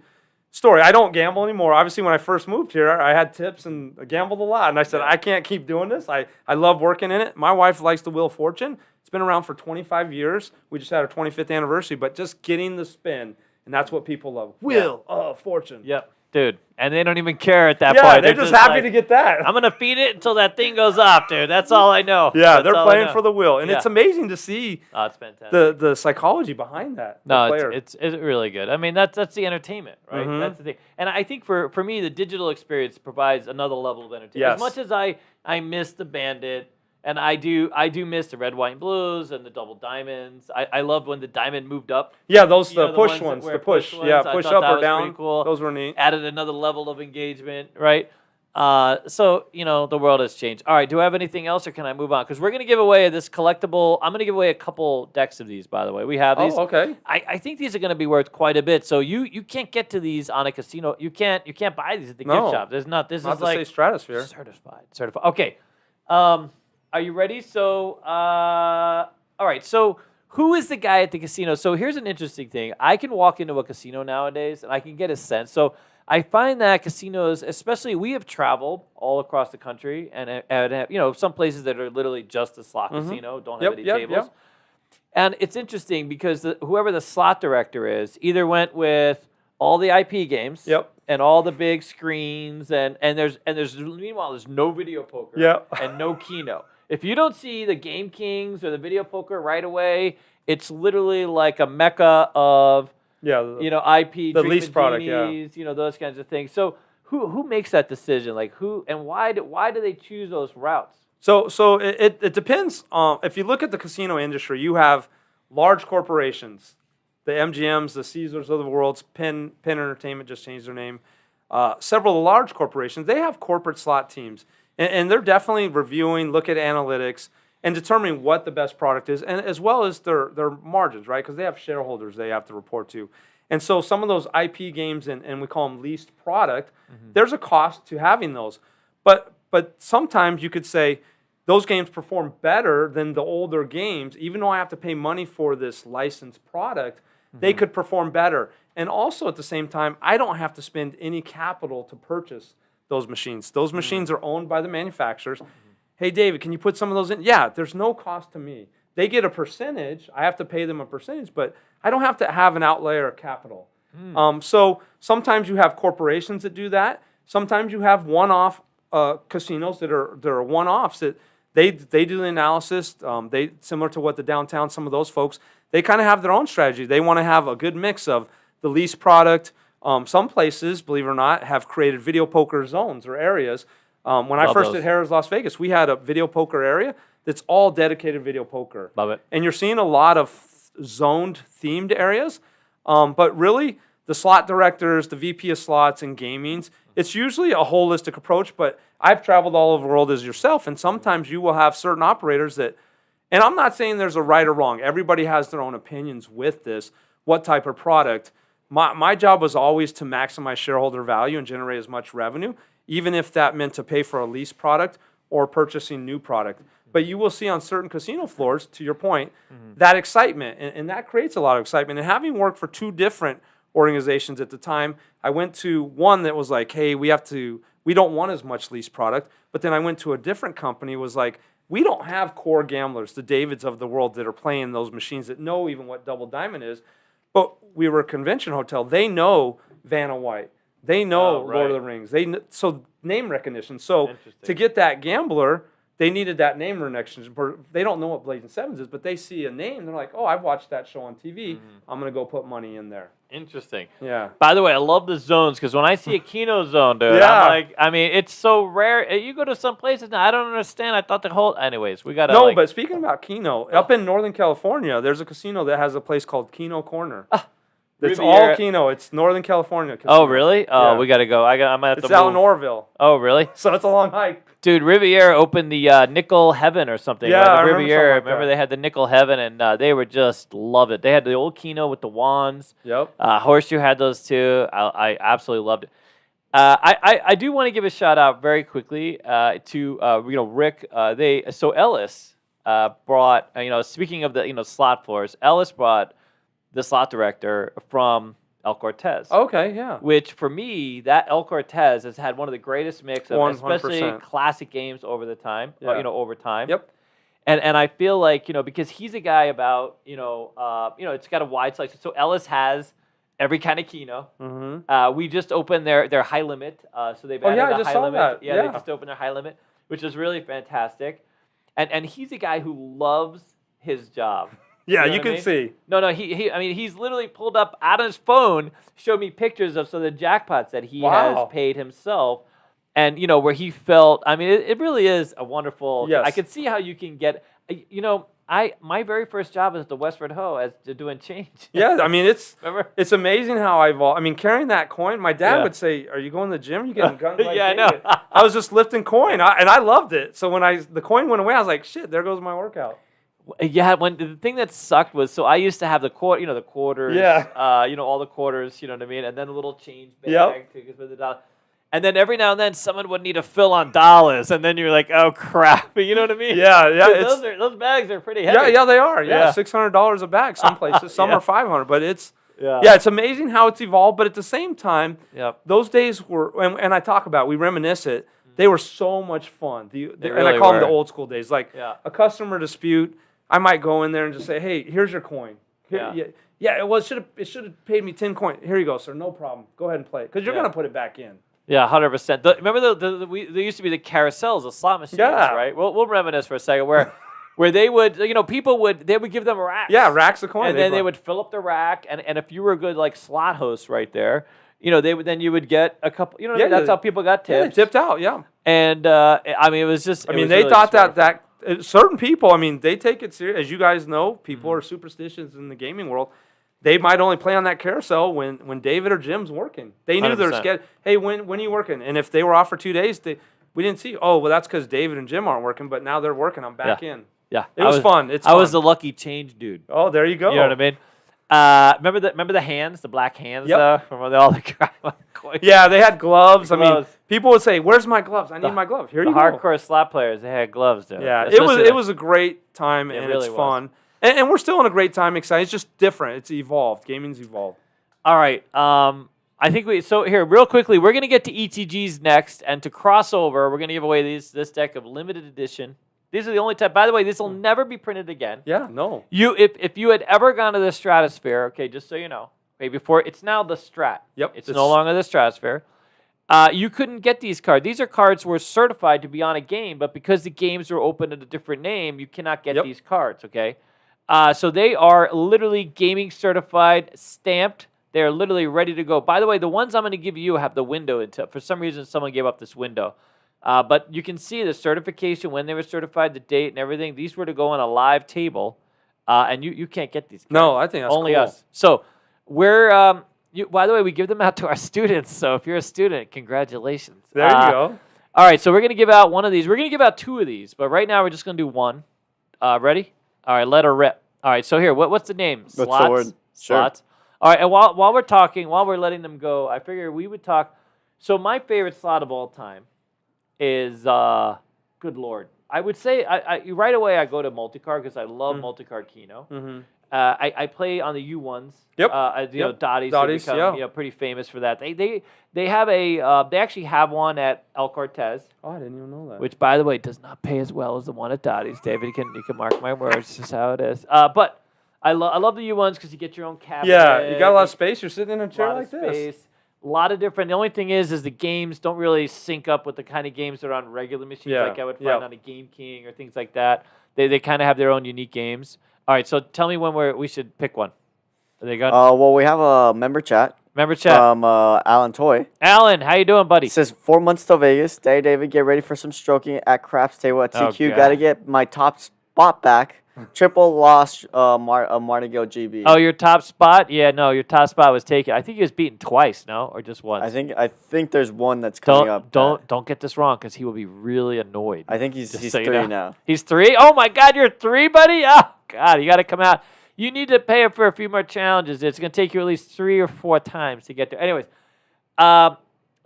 I don't gamble anymore. Obviously, when I first moved here, I had tips and I gambled a lot, and I said I can't keep doing this. I love working in it. My wife likes the Wheel of Fortune. It's been around for 25 years. We just had our 25th anniversary, but just getting the spin, and that's what people love. Wheel of Fortune. Yep. Dude, and they don't even care at that yeah, point. they're just happy to get that. I'm going to feed it until that thing goes off, dude. That's all I know. Yeah, they're playing for the wheel. And it's amazing to see it's fantastic. the psychology behind that. No, it's really good. I mean, that's the entertainment, right? Mm-hmm. That's the thing. And I think for me, the digital experience provides another level of entertainment. Yes. As much as I miss the Bandit, and I do miss the red, white, and blues and the double diamonds. I loved when the diamond moved up. Yeah, those the push ones. The push. Yeah, push up or down. Cool. Those were neat. Added another level of engagement, right? So the world has changed. All right, do I have anything else, or can I move on? Because we're going to give away this collectible. I'm going to give away a couple decks of these, by the way. We have these. Oh, okay. I think these are going to be worth quite a bit. So you can't get to these on a casino. You can't buy these at the gift shop. There's not. This not is to like say Stratosphere. Certified. Okay. Are you ready? So, all right. So, who is the guy at the casino? So, here's an interesting thing. I can walk into a casino nowadays, and I can get a sense. So, I find that casinos, especially, we have traveled all across the country, and have, some places that are literally just a slot casino, don't have any tables. Yep. And it's interesting because whoever the slot director is either went with all the IP games. Yep. And all the big screens, and there's meanwhile there's no video poker. Yep. And no Keno. If you don't see the Game Kings or the video poker right away, it's literally like a mecca of IP, the lease product, those kinds of things. So who makes that decision? Like who and why do they choose those routes? So it depends. If you look at the casino industry, you have large corporations, the MGMs, the Caesars of the world. Penn Entertainment just changed their name. Several large corporations, they have corporate slot teams. And they're definitely reviewing, look at analytics, and determining what the best product is, and as well as their margins, right? Because they have shareholders they have to report to. And so some of those IP games, and we call them leased product, there's a cost to having those. But sometimes you could say those games perform better than the older games, even though I have to pay money for this licensed product, they could perform better. And also at the same time, I don't have to spend any capital to purchase those machines. Those machines are owned by the manufacturers. Hey, David, can you put some of those in? Yeah, there's no cost to me. They get a percentage. I have to pay them a percentage, but I don't have to have an outlay or capital. So sometimes you have corporations that do that. Sometimes you have one-off casinos that are one-offs that they do the analysis. They similar to what the downtown, some of those folks, they kind of have their own strategy. They want to have a good mix of the lease product. Some places, believe it or not, have created video poker zones or areas. When I first did Harrah's Las Vegas, we had a video poker area that's all dedicated video poker. Love it. And you're seeing a lot of zoned, themed areas. But really, the slot directors, the VP of slots and gamings, it's usually a holistic approach. But I've traveled all over the world as yourself, and sometimes you will have certain operators that, and I'm not saying there's a right or wrong. Everybody has their own opinions with this, what type of product. My job was always to maximize shareholder value and generate as much revenue, even if that meant to pay for a lease product or purchasing new product. But you will see on certain casino floors, to your point, that excitement, and that creates a lot of excitement. And having worked for two different organizations at the time, I went to one that was like, hey, we don't want as much lease product. But then I went to a different company, was like, we don't have core gamblers, the Davids of the world that are playing those machines that know even what Double Diamond is. But we were a convention hotel. They know Vanna White. They know Lord of the Rings. So name recognition. So to get that gambler, they needed that name recognition. They don't know what Blazing Sevens is, but they see a name. They're like, oh, I've watched that show on TV. I'm going to go put money in there. Interesting. Yeah. By the way, I love the zones because when I see a Keno zone, dude, Yeah. I'm like, I mean, it's so rare. You go to some places now, I don't understand. I thought the whole. Anyways, we got to. No, but speaking about Keno, up in Northern California, there's a casino that has a place called Keno Corner. It's Riviera. all Keno. It's Northern California casino. Oh, really? Oh, Yeah. we got to go. I might have It's to out in move. Orville, Oh, really? so it's a long hike. Dude, Riviera opened the Nickel Heaven or something. Yeah, right? The I remember Riviera. something like Remember that. they had the Nickel Heaven, and they were just love it. They had the old Keno with the wands. Yep. Horseshoe had those too. I absolutely loved it. I do want to give a shout out very quickly to Rick. Ellis brought speaking of the slot floors. Ellis brought the slot director from El Cortez. Okay, yeah. Which for me, that El Cortez has had one of the greatest mix of 100%. especially classic games over the time. Yeah. Over time. Yep. And I feel like because he's a guy about it's got a wide selection. So Ellis has every kind of Keno. Mm-hmm. We just opened their high limit, so they've Oh, added yeah, I a just high saw limit. that. Yeah, Yeah. they just opened their high limit, which is really fantastic. And he's a guy who loves his job. Yeah, You know you what I can mean? see. No, he's literally pulled up out of his phone, showed me pictures of some of the jackpots that he Wow. has paid himself, and where he felt. I mean, it really is a wonderful. Yes. I could see how you can get. My very first job was at the Westford Ho as doing change. Yeah, I mean Remember? it's amazing how I evolved. I mean, carrying that coin, my dad Yeah. would say, "Are you going to the gym? Are you getting guns?" Like, Yeah, I know. I was just lifting coin, and I loved it. So when the coin went away, I was like, "Shit, there goes my workout." Yeah, when the thing that sucked was, so I used to have the the quarters, Yeah. all the quarters, you know what I mean, and then a little change bag Yep. for the dollar. And then every now and then someone would need to fill on dollars, and then you're like, oh crap, you know what I mean? Yeah, yeah. 'Cause those bags are pretty heavy. Yeah, they are. Yeah, Yeah. $600 a bag. Some places, some Yeah. are 500, but it's Yeah. it's amazing how it's evolved. But at the same time, Yep. those days were, and I talk about, we reminisce it. They were so much fun. And I really call them the were. old school days. Like Yeah. a customer dispute, I might go in there and just say, "Hey, here's your coin." Yeah. Well, it should have paid me 10 coins. Here you go, sir. No problem. Go ahead and play it because you're Yeah. gonna put it back in. Yeah, 100%. Remember there used to be the carousels, the slot machines, Yeah. right? We'll reminisce for a second where they would, people would give them racks. Yeah, racks of coin. And then they would fill up the rack, and if you were a good slot host right there, you would get a couple. Yeah, that's how people got Yeah, they tips. tipped out. Yeah. And it was just. I mean, they thought that certain people, I mean, they take it serious. As you guys know, people are superstitious in the gaming world. They might only play on that carousel when David or Jim's working. They knew their 100%. schedule. Hey, when are you working? And if they were off for 2 days, we didn't see. Oh, well, that's because David and Jim aren't working, but now they're working. I'm back in. Yeah, It was fun. It's I was fun. the lucky change dude. Oh, there you go. You know what I mean? Remember the hands, the black hands, Yep. from all the coins. Yeah, they had gloves. I mean, Gloves. people would say, "Where's my gloves? I need my glove." Here The you go. hardcore slot players, they had gloves, dude. Yeah, Especially it was a great time, It and really it's was. fun. And we're still in a great time. Excited. It's just different. It's evolved. Gaming's evolved. All right. I think here real quickly. We're gonna get to ETGs next, and to cross over, we're gonna give away this deck of limited edition. These are the only type. By the way, this will never be printed again. Yeah, no. If you had ever gone to the Stratosphere, okay, just so you know, okay, before it's now the Strat. Yep, It's it's- no longer the Stratosphere. You couldn't get these cards. These are cards were certified to be on a game, but because the games were open at a different name, you cannot get Yep. these cards. Okay, so they are literally gaming certified, stamped. They're literally ready to go. By the way, the ones I'm going to give you have the window into. For some reason, someone gave up this window. But you can see the certification, when they were certified, the date and everything. These were to go on a live table, and you can't get these cards. No, I think that's Only cool. us. So we're, by the way, we give them out to our students. So if you're a student, congratulations. There you go. All right, so we're going to give out one of these. We're going to give out two of these, but right now we're just going to do one. Ready? All right, let her rip. All right, so here, what's the name? the Slots? word? Sure. Slots. All right, and while we're talking, while we're letting them go, I figure we would talk. So my favorite slot of all time is, good Lord. I would say, right away I go to multicard because I love multicard Keno. Mm-hmm. I play on the U1s. Yep. Dotties. Dotties, Become, yeah. pretty famous for that. They have they actually have one at El Cortez, Oh, I didn't even know that. which by the way does not pay as well as the one at Dottie's. David, you can mark my words. This is how it is. But I love the U1s because you get your own cabinet. Yeah, you got a lot of space. You're sitting in a chair lot like of this. space. A lot of different. The only thing is the games don't really sync up with the kind of games that are on regular machines, Yeah, like I would find yeah. on a Game King or things like that. They kind of have their own unique games. All right, so tell me when we should pick one. Are they good? Well, we have a member chat Member chat. from Alan Toy. Alan, how you doing, buddy? He says 4 months till Vegas. Day, David, get ready for some stroking at Craps Table at Oh, TQ. God. Got to get my top spot back. Triple loss, Martingale GB. Oh, your top spot? Yeah, no, your top spot was taken. I think he was beaten twice, no, or just once. I think there's one that's coming up. Don't get this wrong, because he will be really annoyed. I think he's Just 3 so you know. now. He's 3. Oh my God, you're 3, buddy. Oh God, you got to come out. You need to pay up for a few more challenges. It's going to take you at least 3 or 4 times to get there. Anyways,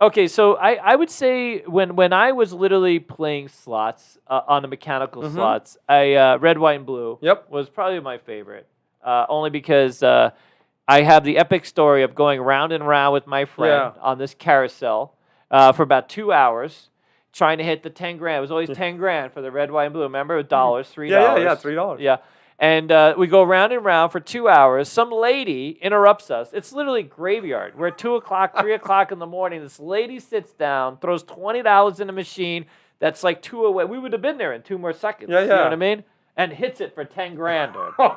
okay, so I would say when I was literally playing slots on the mechanical slots, red, white, and blue was probably my favorite. Only because I have the epic story of going round and round with my friend on this carousel for about 2 hours, trying to hit the 10 grand. It was always 10 grand for the red, white, and blue. Remember, it was dollars, $3. Yeah, $3. Yeah. And we go round and round for 2 hours. Some lady interrupts us. It's literally graveyard. We're at 2 o'clock, 3 o'clock in the morning. This lady sits down, throws $20 in a machine that's like 2 away. We would have been there in 2 more seconds. Yeah, You know yeah. what I mean? And hits it for 10 grand, dude. Oh,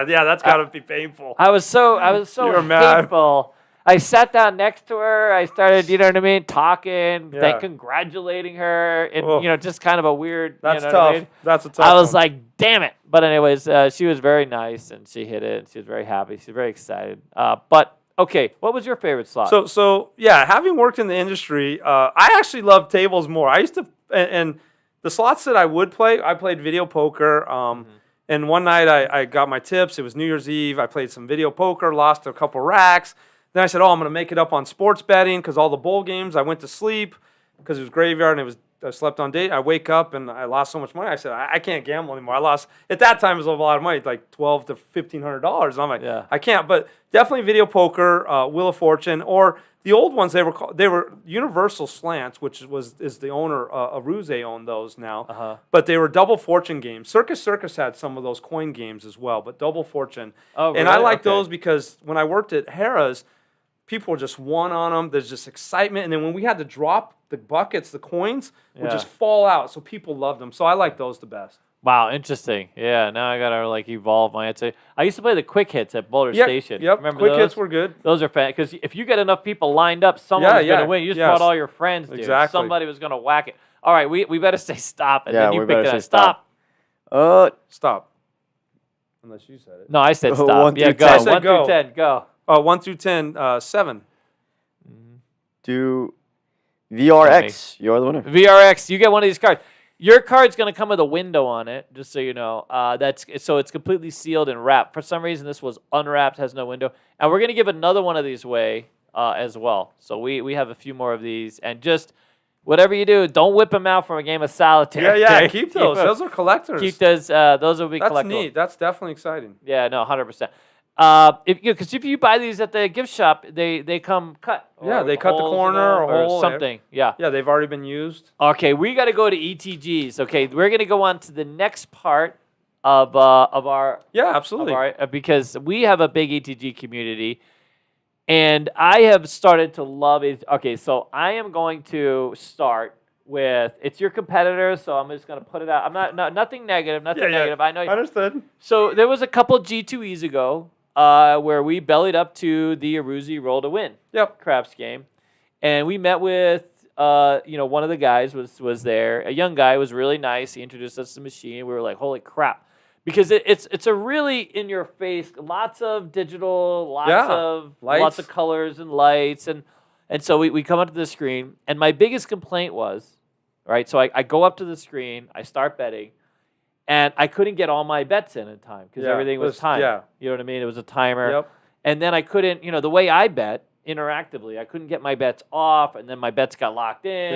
yeah, that's got to be painful. I was so You're mad. hateful. I sat down next to her. I started, you know what I mean, talking, Yeah. congratulating her. And, Oh. Just kind of a weird, That's you know tough. what I mean? That's a tough I was one. like, damn it. But anyways, she was very nice, and she hit it. She was very happy. She was very excited. But, okay, what was your favorite slot? So yeah, having worked in the industry, I actually love tables more. I used to, and the slots that I would play, I played video poker. And one night I got my tips. It was New Year's Eve. I played some video poker, lost a couple racks. Then I said, I'm going to make it up on sports betting because all the bowl games, I went to sleep because it was graveyard and I slept on date. I wake up and I lost so much money. I said, I can't gamble anymore. I lost, at that time, it was a lot of money, like $1,200 to $1,500. I'm like, Yeah. I can't. But definitely video poker, Wheel of Fortune, or the old ones, they were Universal Slants, which is the owner, Aruze owned those now. But they were double fortune games. Circus had some of those coin games as well, but double fortune. Oh, And I really? like Okay. those because when I worked at Harrah's, people just won on them. There's just excitement. And then when we had to drop the buckets, the coins would Yeah. just fall out. So people loved them. So I like those the best. Wow, interesting. Yeah, now I got to, evolve my answer. I used to play the quick hits at Boulder Station. Yep. Remember Quick those? hits were good. Those are fan because if you get enough people lined up, someone was going to win. You just yes. brought all your friends, dude. Exactly. Somebody was going to whack it. All right, we better say stop, and Yeah, then you we pick better it say up. stop. Stop. Unless you said it. No, I said stop. 1 Yeah, through go. 10. I said 1 go. through 10, go. 1 through 10, 7. Do VRX. You're the winner. VRX, you get one of these cards. Your card's going to come with a window on it, just so you know. So it's completely sealed and wrapped. For some reason, this was unwrapped, has no window. And we're going to give another one of these away as well. So we have a few more of these. And just whatever you do, don't whip them out from a game of solitaire. Yeah, okay? keep those. Those are collectors. Keep those. Those will be That's collectible. neat. That's definitely exciting. Yeah, no, 100%. Because if you buy these at the gift shop, they come cut. Yeah, or they cut the holes in corner them or hole. something. Yeah. Yeah, they've already been used. Okay, we got to go to ETGs. Okay, we're gonna go on to the next part of our Yeah, absolutely. because we have a big ETG community, and I have started to love it. Okay, so I am going to start with it's your competitor. So I'm just gonna put it out. I'm not nothing negative. Nothing negative. I know. Understood. So there was a couple G2Es ago where we bellied up to the Aruzi Roll to Win craps game, and we met with one of the guys was there. A young guy was really nice. He introduced us to the machine. We were like, holy crap. Because it's a really in your face, lots of digital, lots of colors and lights, and so we come up to the screen, and my biggest complaint was, right, so I go up to the screen, I start betting, and I couldn't get all my bets in time because everything was timed. Yeah. You know what I mean? It was a timer. Yep. And then I couldn't, the way I bet interactively, I couldn't get my bets off, and then my bets got locked in,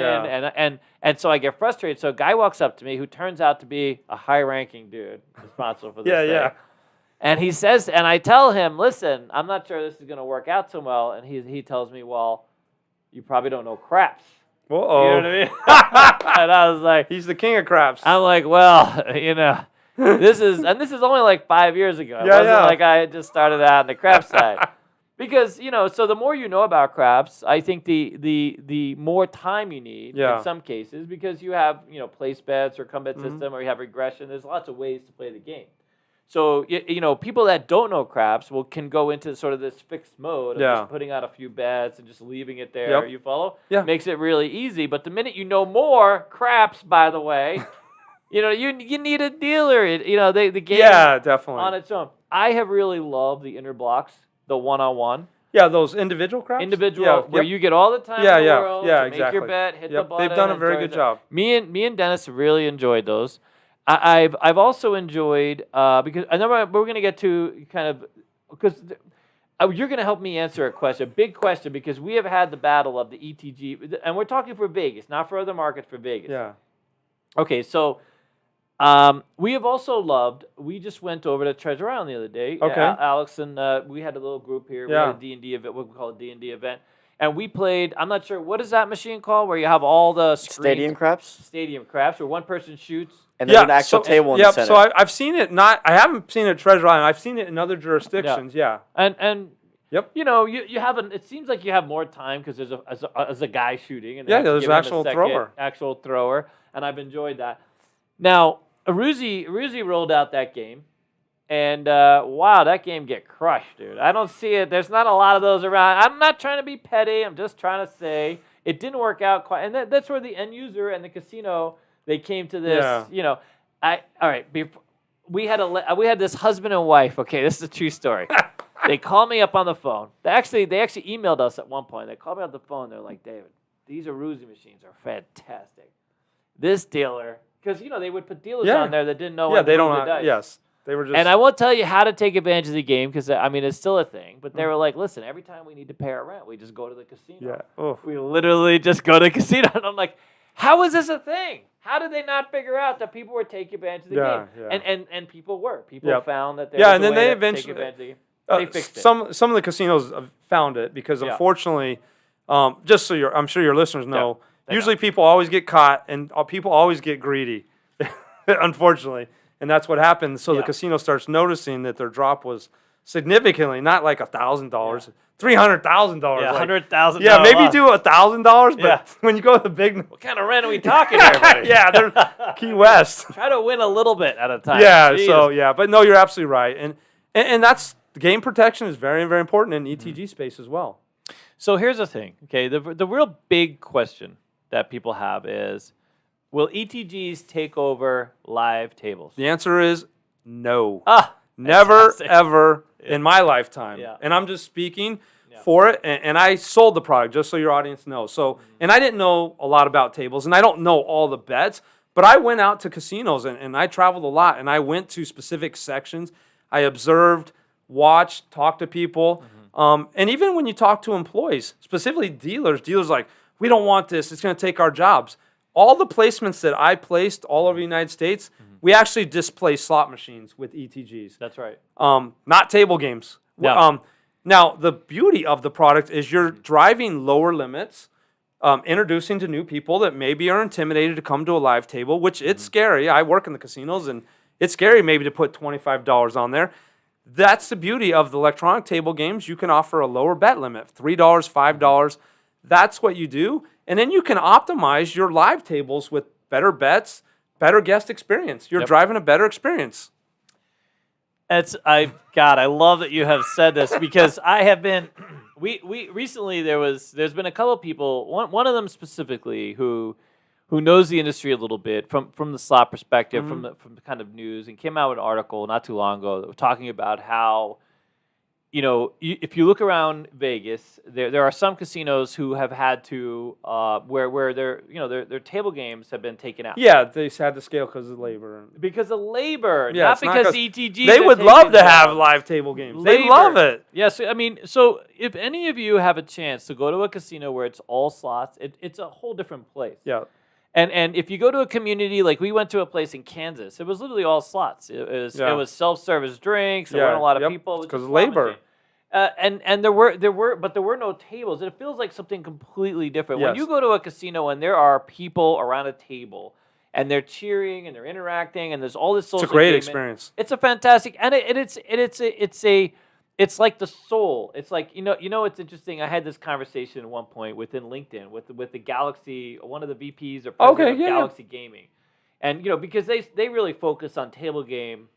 and so I get frustrated. So a guy walks up to me who turns out to be a high-ranking dude responsible for this thing. And he says, and I tell him, listen, I'm not sure this is going to work out so well. And he tells me, well, you probably don't know craps. Uh-oh. You know what I mean? And I was like, He's the king of craps. I'm like, well, this is only like 5 years ago. It wasn't like I had just started out on the crap side. Because so the more you know about craps, I think the more time you need Yeah. in some cases, because you have place bets or come bet system, or you have regression. There's lots of ways to play the game. So people that don't know craps can go into sort of this fixed mode of just putting out a few bets and just leaving it there. Yep. You follow? Yeah. Makes it really easy. But the minute you know more craps, by the way, you need a dealer. The game definitely. on its own. I have really loved the inner blocks, the one-on-one. Yeah, those individual craps? Individual, where you get all the time in the world to make your bet, hit the button. They've done a very good job. Me and Dennis really enjoyed those. I've also enjoyed because I know we're going to get to kind of because you're going to help me answer a big question, because we have had the battle of the ETG, and we're talking for Vegas, not for other markets, for Vegas. Yeah. Okay, so we have also loved. We just went over to Treasure Island the other day. Okay. Alex and we had a little group here. We had a D&D event, what we call a D&D event. And we played, I'm not sure, what is that machine called, where you have all the screens? Stadium craps? Stadium craps, where one person shoots. And there's an actual table in the center. So I've seen it. I haven't seen it at Treasure Island. I've seen it in other jurisdictions. Yeah. And yep. You have it seems like you have more time because there's a guy shooting, and there's an actual thrower, and I've enjoyed that. Now, Aruzi rolled out that game, and wow, that game get crushed, dude. I don't see it. There's not a lot of those around. I'm not trying to be petty. I'm just trying to say it didn't work out quite, and that's where the end user and the casino, they came to this. Yeah. All right. We had this husband and wife. Okay, this is a true story. They called me up on the phone. They actually emailed us at one point. They called me on the phone. They're like, David, these Aruzi machines are fantastic. This dealer, because they would put dealers on there that didn't know what they to don't do know. the dice. Yes, they were just. And I won't tell you how to take advantage of the game, because it's still a thing. But they were like, listen, every time we need to pay our rent, we just go to the casino. Yeah. Oh. We literally just go to the casino. And I'm like, how is this a thing? How did they not figure out that people were taking advantage of the game? Yeah. And people were. People found that there was and a then way they to eventually take advantage of the game. They fixed it. Some of the casinos have found it, because unfortunately, just so I'm sure your listeners know, usually people always get caught, and people always get greedy, unfortunately, and that's what happens. So the casino starts noticing that their drop was significantly, not like $1,000, $300,000. Yeah, $100,000. Yeah, maybe do $1,000, but when you go to the big, what kind of rent are we talking here, buddy? they're Key West. Try to win a little bit at a time. Yeah, Jeez. but no, you're absolutely right, and that's game protection is very, very important in ETG space as well. So here's the thing, okay? The real big question that people have is, will ETGs take over live tables? The answer is no. Never, ever in my lifetime. Yeah. And I'm just speaking for it, and I sold the product, just so your audience knows. So, and I didn't know a lot about tables, and I don't know all the bets, but I went out to casinos, and I traveled a lot, and I went to specific sections. I observed, watched, talked to people, and even when you talk to employees, specifically dealers like, we don't want this, it's going to take our jobs. All the placements that I placed all over the United States, we actually displaced slot machines with ETGs. That's right. Not table games. Yeah. Now, the beauty of the product is you're driving lower limits, introducing to new people that maybe are intimidated to come to a live table, which it's scary. I work in the casinos, and it's scary maybe to put $25 on there. That's the beauty of the electronic table games. You can offer a lower bet limit, $3, $5. That's what you do. And then you can optimize your live tables with better bets, better guest experience. You're driving a better experience. I love that you have said this, because I have been we recently there's been a couple of people, one of them specifically who knows the industry a little bit from the slot perspective, from the kind of news, and came out with an article not too long ago that was talking about how, if you look around Vegas, there are some casinos who have had to where their table games have been taken out. Yeah, they had to scale because of labor. Because of labor, Yeah, not it's not because 'cause ETGs. They would love to have live table games. They Labor. love it. Yes, so if any of you have a chance to go to a casino where it's all slots, it's a whole different place. Yeah. And if you go to a community, like we went to a place in Kansas, it was literally all slots. It was self-service drinks. There weren't a lot of people. Because of labor. And there were no tables. It feels like something completely different. Yes. When you go to a casino and there are people around a table and they're cheering and they're interacting and there's all this social It's a great engagement, experience. It's a fantastic, and it's it's like the soul. It's like it's interesting. I had this conversation at one point within LinkedIn with the Galaxy, one of the VPs or president of Galaxy Gaming, and because they really focus on table game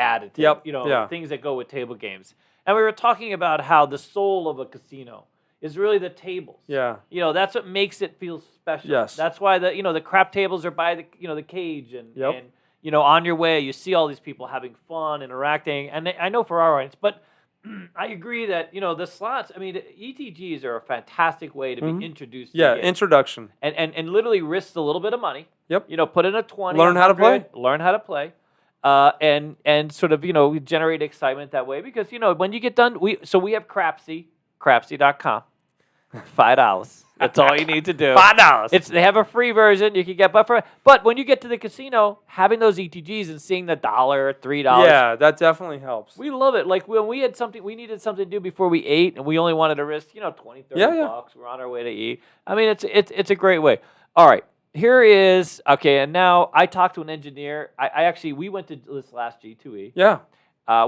additive, things that go with table games. And we were talking about how the soul of a casino is really the tables. Yeah. That's what makes it feel special. Yes. That's why the crap tables are by the cage and on your way you see all these people having fun, interacting, and I know for our audience, but I agree that the slots. I mean, ETGs are a fantastic way to be introduced. Yeah, to the game. introduction. And literally risk a little bit of money. Yep. Put in a 20. Learn how to play. Learn how to play. And sort of generate excitement that way because when you get done, we have crapsy.com, $5. That's all you need to do. $5. They have a free version you can get, but when you get to the casino, having those ETGs and seeing the $1, $3. Yeah, that definitely helps. We love it. Like when we needed something to do before we ate, and we only wanted to risk, $20, $30. We're on our way to eat. I mean, it's a great way. All right, here is and now I talked to an engineer. We went to this last G2E. Yeah.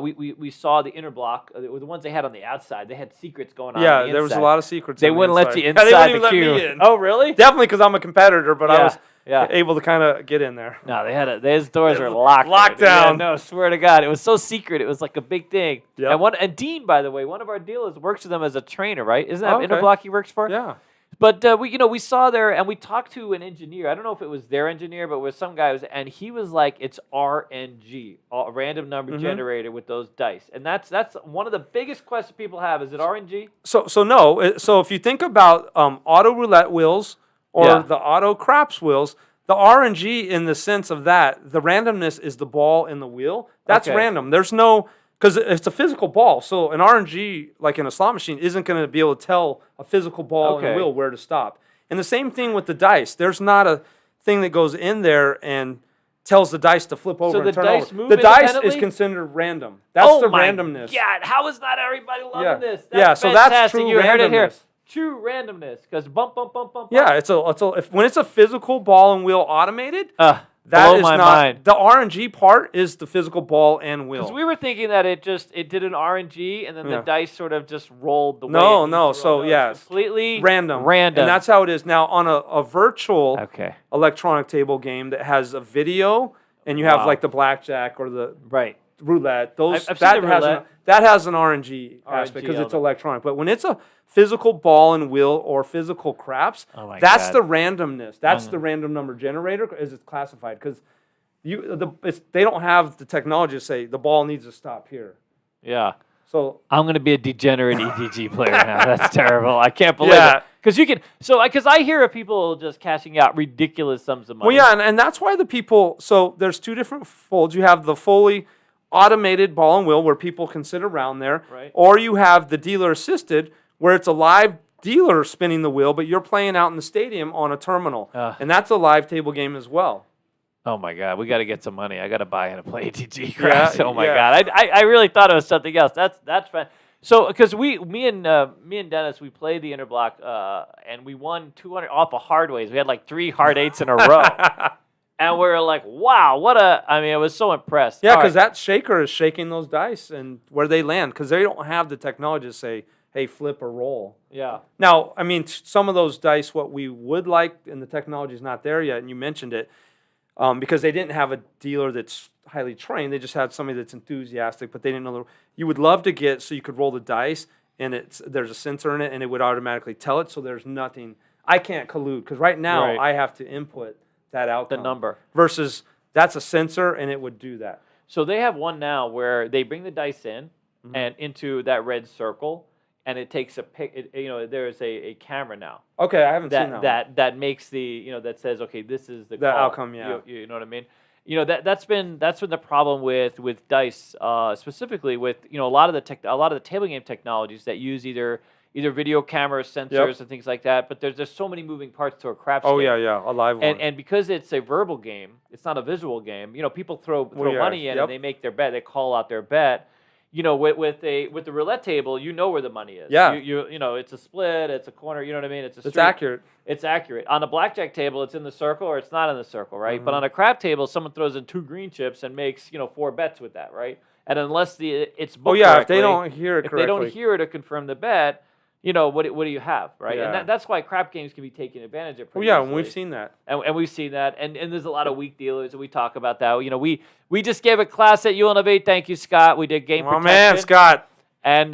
We saw the inner block. The ones they had on the outside. They had secrets going on. Yeah, the there was a lot of secrets. They on the wouldn't let inside. you inside they wouldn't the even queue. Let me in. Oh, really? Definitely because I'm a competitor, but I was Yeah. able to kind of get in there. No, those doors were locked. Locked Yeah, down. no, swear to God, it was so secret. It was like a big thing. Yep. And Dean, by the way, one of our dealers works with them as a trainer, right? Isn't that Okay. inner block he works for? Yeah. But we saw there and we talked to an engineer. I don't know if it was their engineer, but it was some guy and he was like, it's RNG, a random number generator with those dice. And that's one of the biggest questions people have. Is it RNG? So no. So if you think about auto roulette wheels or the auto craps wheels, the RNG in the sense of that, the randomness is the ball in the wheel. That's random. There's no. Because it's a physical ball, so an RNG, like in a slot machine, isn't going to be able to tell a physical ball and a wheel where to stop. And the same thing with the dice. There's not a thing that goes in there and tells the dice to flip over and turn over. Move the dice is independently? considered random. That's the randomness. God, how is not everybody loving this? That's so that's fantastic. true You heard it here. randomness. True randomness, because bump, bump, bump, bump. Yeah, when it's a physical ball and wheel automated. That is my mind. The RNG part is the physical ball and wheel. Because we were thinking that it did an RNG and then the dice sort of just rolled the way. No. So it's completely random. And that's how it is now on a virtual electronic table game that has a video and you have like the blackjack or the roulette. That has an RNG aspect because it's electronic. But when it's a physical ball and wheel or physical craps, that's the randomness. That's the random number generator as it's classified because they don't have the technology to say the ball needs to stop here. Yeah. So I'm going to be a degenerate ETG player now. That's terrible. I can't believe it. Because I hear of people just cashing out ridiculous sums of money. Well, yeah, and that's why so there's two different folds. You have the fully automated ball and wheel where people can sit around there, or you have the dealer assisted where it's a live dealer spinning the wheel, but you're playing out in the stadium on a terminal, and that's a live table game as well. Oh my God, we got to get some money. I got to buy in a play ATG craps. God, I really thought it was something else. That's fun. So because me and Dennis, we played the interblock and we won 200 off of hard ways. We had like 3 hard 8s in a row. And we're like, wow, I was so impressed. Yeah, because that shaker is shaking those dice and where they land because they don't have the technology to say, hey, flip or roll. Yeah. Now, some of those dice, what we would like, and the technology is not there yet, and you mentioned it, because they didn't have a dealer that's highly trained. They just had somebody that's enthusiastic, but they didn't know. You would love to get so you could roll the dice, and there's a sensor in it, and it would automatically tell it, so there's nothing. I can't collude because right now I have to input that outcome. The number. Versus that's a sensor, and it would do that. So they have one now where they bring the dice in and into that red circle, and it takes a pic. There's a camera now. Okay, I haven't seen that. That makes the that says okay, this is the outcome. Yeah, you know what I mean. That's been the problem with dice, specifically with a lot of the table game technologies that use either video cameras, sensors, and things like that. But there's so many moving parts to a craps game. Oh yeah, a live one. And because it's a verbal game, it's not a visual game. People throw money in and they make their bet. They call out their bet. With the roulette table, where the money is. Yeah. It's a split, it's a corner. You know what I mean? It's accurate. It's accurate. On a blackjack table, it's in the circle or it's not in the circle, right? But on a crap table, someone throws in 2 green chips and makes 4 bets with that, right? and unless it's booked Oh yeah, if correctly, they don't hear it if correctly. they don't hear it or confirm the bet, what do you have, right? Yeah. And that's why crap games can be taken advantage of. Oh Pretty yeah, easily. and we've seen that. And we've seen that, and there's a lot of weak dealers, and we talk about that. We just gave a class at UNLV. Thank you, Scott. We did game Oh protection. man, Scott. And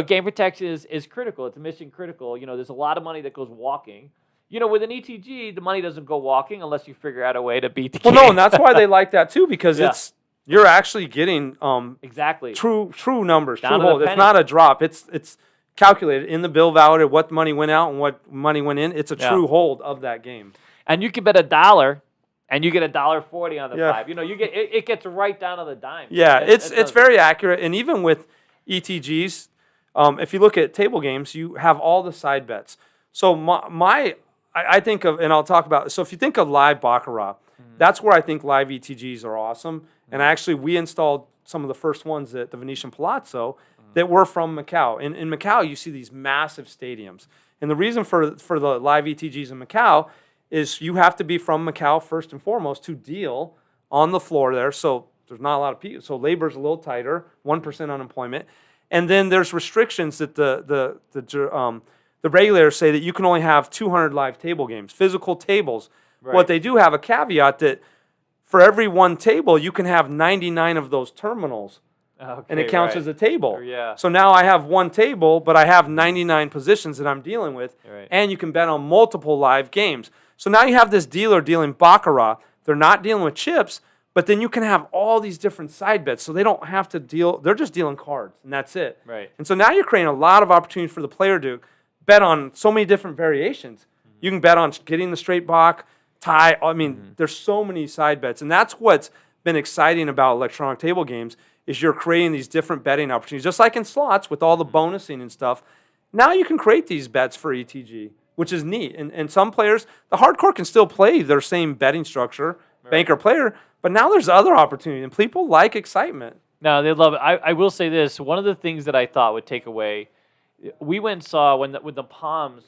game protection is critical. It's mission critical. There's a lot of money that goes walking. With an ETG, the money doesn't go walking unless you figure out a way to beat the game. Well, no, and that's why they like that too, because you're actually getting exactly true numbers, Down true to the hold. It's penny. not a drop. It's calculated in the bill value what money went out and what money went in. It's a true hold of that game. And you can bet $1, and you get $1.40 on the Yeah. 5. You get it gets right down to the dime. Yeah, It's it's very accurate, and even with ETGs, if you look at table games, you have all the side bets. So I think of, and I'll talk about. So if you think of live Baccarat, that's where I think live ETGs are awesome. And actually, we installed some of the first ones at the Venetian Palazzo that were from Macau. In Macau, you see these massive stadiums, and the reason for the live ETGs in Macau is you have to be from Macau first and foremost to deal on the floor there. So there's not a lot of people. So labor's a little tighter, 1% unemployment, and then there's restrictions that the regulators say that you can only have 200 live table games, physical tables. Right. What they do have a caveat that for every one table, you can have 99 of those terminals, and it counts as a table. Yeah. So now I have one table, but I have 99 positions that I'm dealing with, Right. and you can bet on multiple live games. So now you have this dealer dealing Baccarat. They're not dealing with chips, but then you can have all these different side bets, so they don't have to deal. They're just dealing cards, and that's it. Right. And so now you're creating a lot of opportunities for the player to bet on so many different variations. You can bet on getting the straight Bach, tie. I mean, there's so many side bets, and that's what's been exciting about electronic table games is you're creating these different betting opportunities, just like in slots with all the bonusing and stuff. Now you can create these bets for ETG, which is neat. And some players, the hardcore can still play their same betting structure, banker player, but now there's other opportunity, and people like excitement. No, they love it. I will say this. One of the things that I thought would take away, we went and saw when the Palms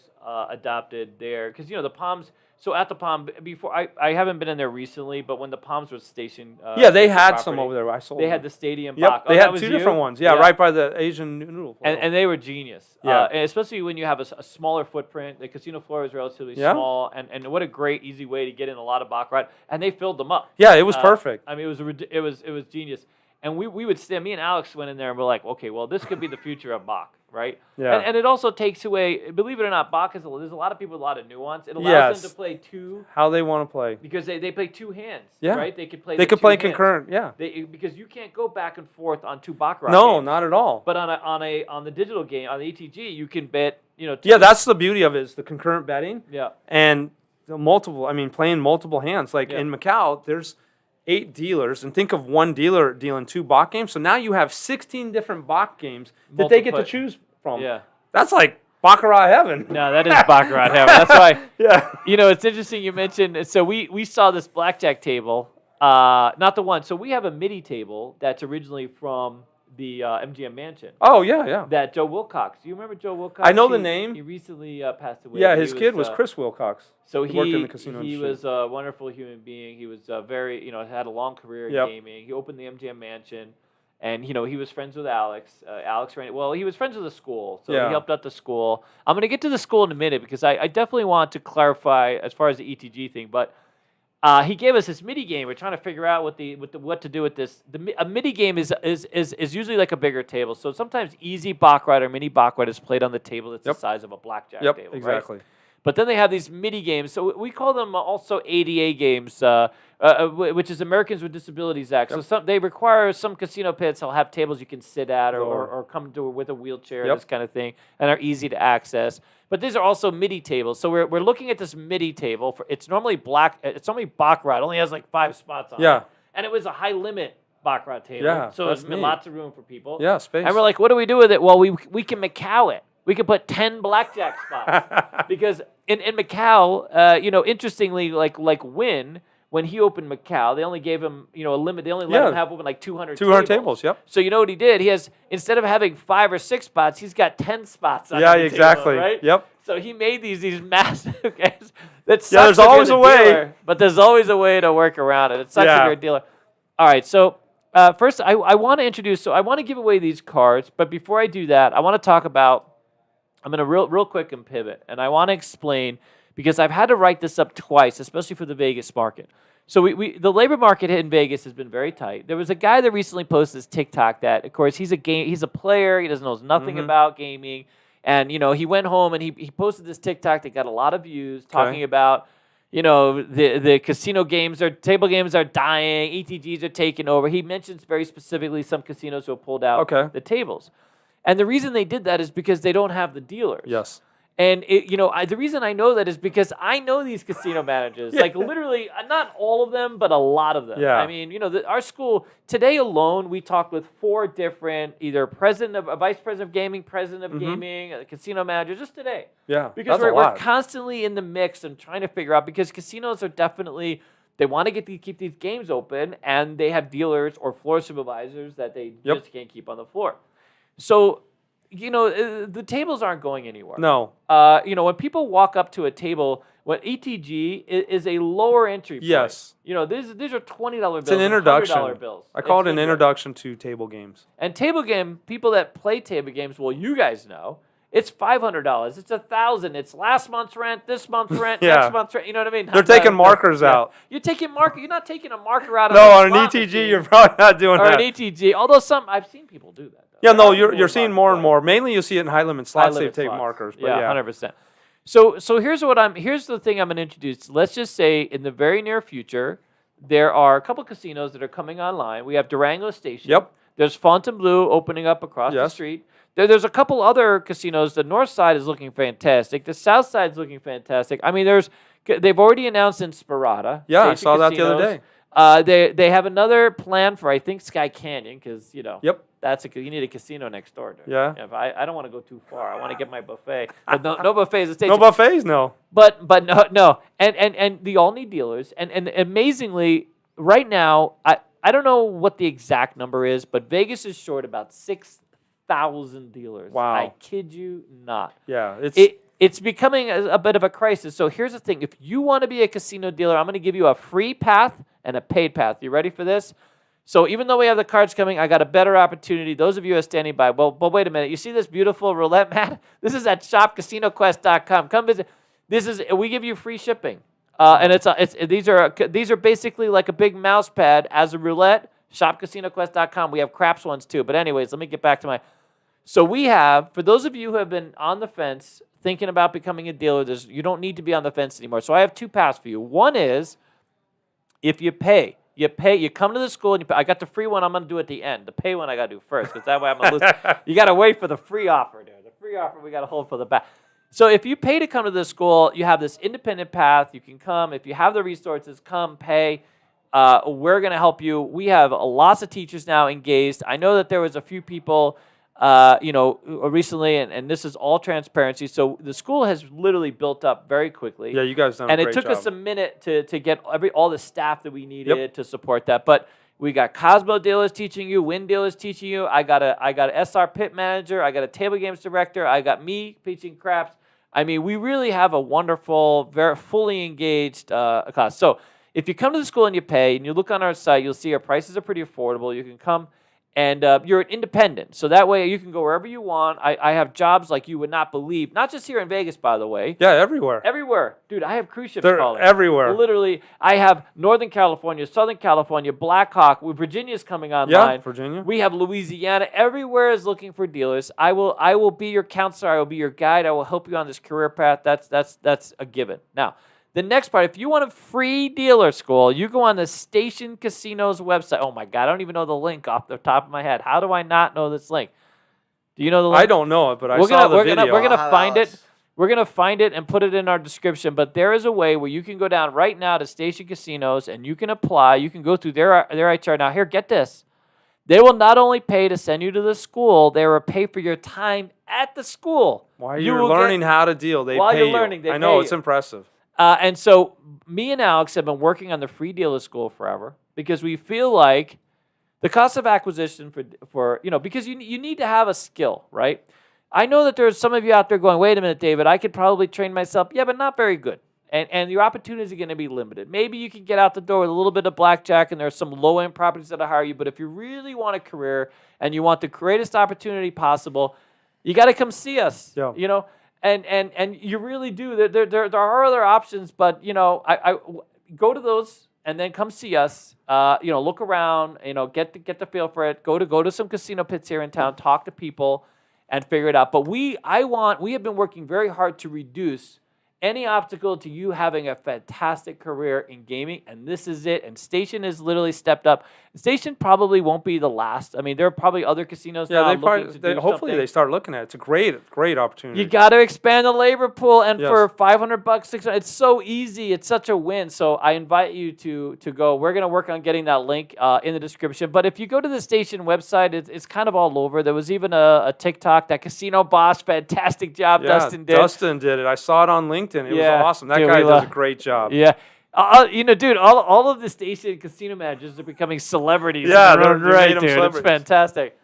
adopted their, because the Palms. So at the Palm before, I haven't been in there recently, but when the Palms was stationed, Yeah, they the had property, some over there. I sold They them. had the stadium. Yep, Bach. they that had was two you? different ones. Yeah, right by the Asian noodle. And they were genius. Yeah. And especially when you have a smaller footprint. The casino floor is relatively Yeah. small, and what a great, easy way to get in a lot of Baccarat. And they filled them up. Yeah, it was perfect. I mean, it was genius. And we would stand. Me and Alex went in there and we're like, okay, well, this could be the future of Bach, right? Yeah. And it also takes away, believe it or not, Bach there's a lot of people with a lot of nuance. It allows Yes. them to play two. How they want to play. Because they play two hands, Yeah. right? They could play. They the could two play hands. concurrent. Yeah. Because you can't go back and forth on two Baccarat No, games. not at all. But on the digital game, on the ETG, you can bet. Yeah, that's the beauty of it is the concurrent betting Yeah. and the multiple. I mean, playing multiple hands. Like Yeah. in Macau, there's 8 dealers, and think of one dealer dealing 2 Bach games. So now you have 16 different Bach games that they get to Multiple- choose from. Yeah. That's like Baccarat heaven. No, that is Baccarat heaven. That's why. Yeah. It's interesting you mentioned. So we saw this blackjack table, not the one. So we have a MIDI table that's originally from the MGM Mansion. Oh yeah, yeah. That Joe Wilcox. Do you remember Joe Wilcox? I know the name. He recently passed away. Yeah, He his kid was uh, Chris Wilcox. So He worked in the casino he industry. was a wonderful human being. He was very, had a long career in Yep. gaming. He opened the MGM Mansion, and he was friends with Alex. Alex ran it. Well, he was friends with the school, so Yeah. he helped out the school. I'm going to get to the school in a minute because I definitely want to clarify as far as the ETG thing, but. He gave us this MIDI game. We're trying to figure out what to do with this. A MIDI game is usually like a bigger table. So sometimes easy Baccarat or mini Baccarat is played on the table that's Yep. the size of a blackjack Yep, table. Right? exactly. But then they have these MIDI games. So we call them also ADA games, which is Americans with Disabilities Act. Yep. So they require some casino pits. They'll have tables you can sit at Or- or come to with a wheelchair, Yep. this kind of thing, and are easy to access. But these are also MIDI tables. So we're looking at this MIDI table. It's normally it's only Baccarat. It only has like 5 spots on it. Yeah. And it was a high limit Baccarat table. Yeah, So that's there's neat. lots of room for people. Yeah, space. And we're like, what do we do with it? Well, we can Macau it. We can put 10 blackjack spots. Because in Macau, interestingly, like Wynn, when he opened Macau, they only gave him, a limit. They only let him have open like 200 200 tables, yep. So you know what he did? He has, instead of having 5 or 6 spots, he's got 10 spots on Yeah, the exactly. table, right? Yep. So he made these massive games. That sucks there's if you're always the a way. dealer, but there's always a way to work around it. It sucks if Yeah. you're a dealer. All right, so First, I want to introduce. So I want to give away these cards, but before I do that, I want to talk about. I'm going to real quick and pivot, and I want to explain because I've had to write this up twice, especially for the Vegas market. So the labor market in Vegas has been very tight. There was a guy that recently posted this TikTok that, of course, he's a player. He doesn't know nothing about gaming, and he went home and he posted this TikTok that got a lot of views talking about. The casino games table games are dying. ETGs are taking over. He mentions very specifically some casinos who have pulled out the tables. And the reason they did that is because they don't have the dealers. Yes. And the reason I know that is because I know these casino managers. Like literally, not all of them, but a lot of them. Yeah. I mean, our school today alone, we talked with 4 different either vice president of gaming, president of gaming, casino manager, just today. Yeah. Because we're constantly in the mix and trying to figure out because casinos are definitely they want to keep these games open and they have dealers or floor supervisors that they just can't keep on the floor. So. The tables aren't going anywhere. No. When people walk up to a table, what ETG is a lower entry point. Yes. These are $20 bills. It's an introduction. $100 bills. I call it an introduction to table games. And table game people that play table games, well, you guys know, it's $500. It's $1,000. It's last month's rent, this month's rent, next month's rent. You know what I mean? They're taking markers out. You're taking marker. You're not taking a marker out. No, on an ETG, you're probably not doing that. Or an ETG, although I've seen people do that. Yeah, no, you're seeing more and more. Mainly, you see it in high limit slots. They take markers. But yeah, 100%. So here's the thing I'm going to introduce. Let's just say in the very near future, there are a couple casinos that are coming online. We have Durango Station. Yep. There's Fontainebleau opening up across the street. There's a couple other casinos. The north side is looking fantastic. The south side is looking fantastic. I mean, they've already announced Inspirata. Yeah, I saw that the other day. They have another plan for I think Sky Canyon because Yep. You need a casino next door. Dude. Yeah. If I don't want to go too far. I want to get my buffet. But no buffets. No buffets, no. But no. And they all need dealers. And amazingly, right now, I don't know what the exact number is, but Vegas is short about 6,000 dealers. Wow. I kid you not. Yeah. It's becoming a bit of a crisis. So here's the thing. If you want to be a casino dealer, I'm going to give you a free path and a paid path. You ready for this? So even though we have the cards coming, I got a better opportunity. Those of you who are standing by, well, wait a minute. You see this beautiful roulette mat? This is at shopcasinoquest.com. Come visit. We give you free shipping, and these are basically like a big mouse pad as a roulette. Shopcasinoquest.com. We have craps ones too. But anyways, let me get back to my. So we have for those of you who have been on the fence thinking about becoming a dealer. You don't need to be on the fence anymore. So I have 2 paths for you. One is if you pay. You come to the school and you pay. I got the free one. I'm going to do at the end. The pay one I got to do first because that way I'm going to lose. You got to wait for the free offer, dude. The free offer we got to hold for the back. So if you pay to come to the school, you have this independent path. You can come. If you have the resources, come, pay. We're going to help you. We have lots of teachers now engaged. I know that there was a few people recently, and this is all transparency. So the school has literally built up very quickly. Yeah, you guys done a great job. And it took us a minute to get all the staff that we needed to support that. But we got Cosmo dealers teaching you, Wynn dealers teaching you. I got a SR pit manager. I got a table games director. I got me teaching craps. I mean, we really have a wonderful, very fully engaged class. So if you come to the school and you pay, and you look on our site, you'll see our prices are pretty affordable. You can come. And you're independent. So that way you can go wherever you want. I have jobs like you would not believe. Not just here in Vegas, by the way. Yeah, everywhere. Everywhere. Dude, I have cruise ships They're calling. everywhere. Literally, I have Northern California, Southern California, Blackhawk. Virginia's coming online. Yeah, Virginia. We have Louisiana. Everywhere is looking for dealers. I will be your counselor. I will be your guide. I will help you on this career path. That's a given. Now, the next part, if you want a free dealer school, you go on the Station Casino's website. Oh, my God. I don't even know the link off the top of my head. How do I not know this link? Do you know the link? I don't know it, but I saw the video. We're going to find it. We're going to find it and put it in our description. But there is a way where you can go down right now to Station Casinos, and you can apply. You can go through their HR. Now, here, get this. They will not only pay to send you to the school, they will pay for your time at the school. While you're learning how to deal, they while pay you're you. learning, they I know, pay it's you. impressive. And so me and Alex have been working on the free dealer school forever because we feel like the cost of acquisition for because you need to have a skill, right? I know that there's some of you out there going, wait a minute, David, I could probably train myself. Yeah, but not very good. And your opportunities are going to be limited. Maybe you can get out the door with a little bit of blackjack, and there's some low-end properties that'll hire you. But if you really want a career and you want the greatest opportunity possible, you got to come see us. Yeah. You know, and you really do. There are other options, but you know, I go to those and then come see us. You know, look around. You know, get the feel for it. Go to some casino pits here in town. Talk to people, and figure it out. But we have been working very hard to reduce any obstacle to you having a fantastic career in gaming, and this is it. And Station has literally stepped up. Station probably won't be the last. I mean, there are probably other casinos now looking to do hopefully something. they start looking at it. It's a great opportunity. You got to expand the labor pool, and Yes. for $500, $600, it's so easy. It's such a win. So I invite you to go. We're gonna work on getting that link in the description. But if you go to the Station website, it's kind of all over. There was even a TikTok that Casino Boss, fantastic job, Dustin did. Dustin did it. I saw it on LinkedIn. It was awesome. That dude, guy we does a great job. Yeah. You know, dude, all of the Station casino managers are becoming celebrities. Yeah, in their own they right, made 'em dude. It's celebrities. fantastic.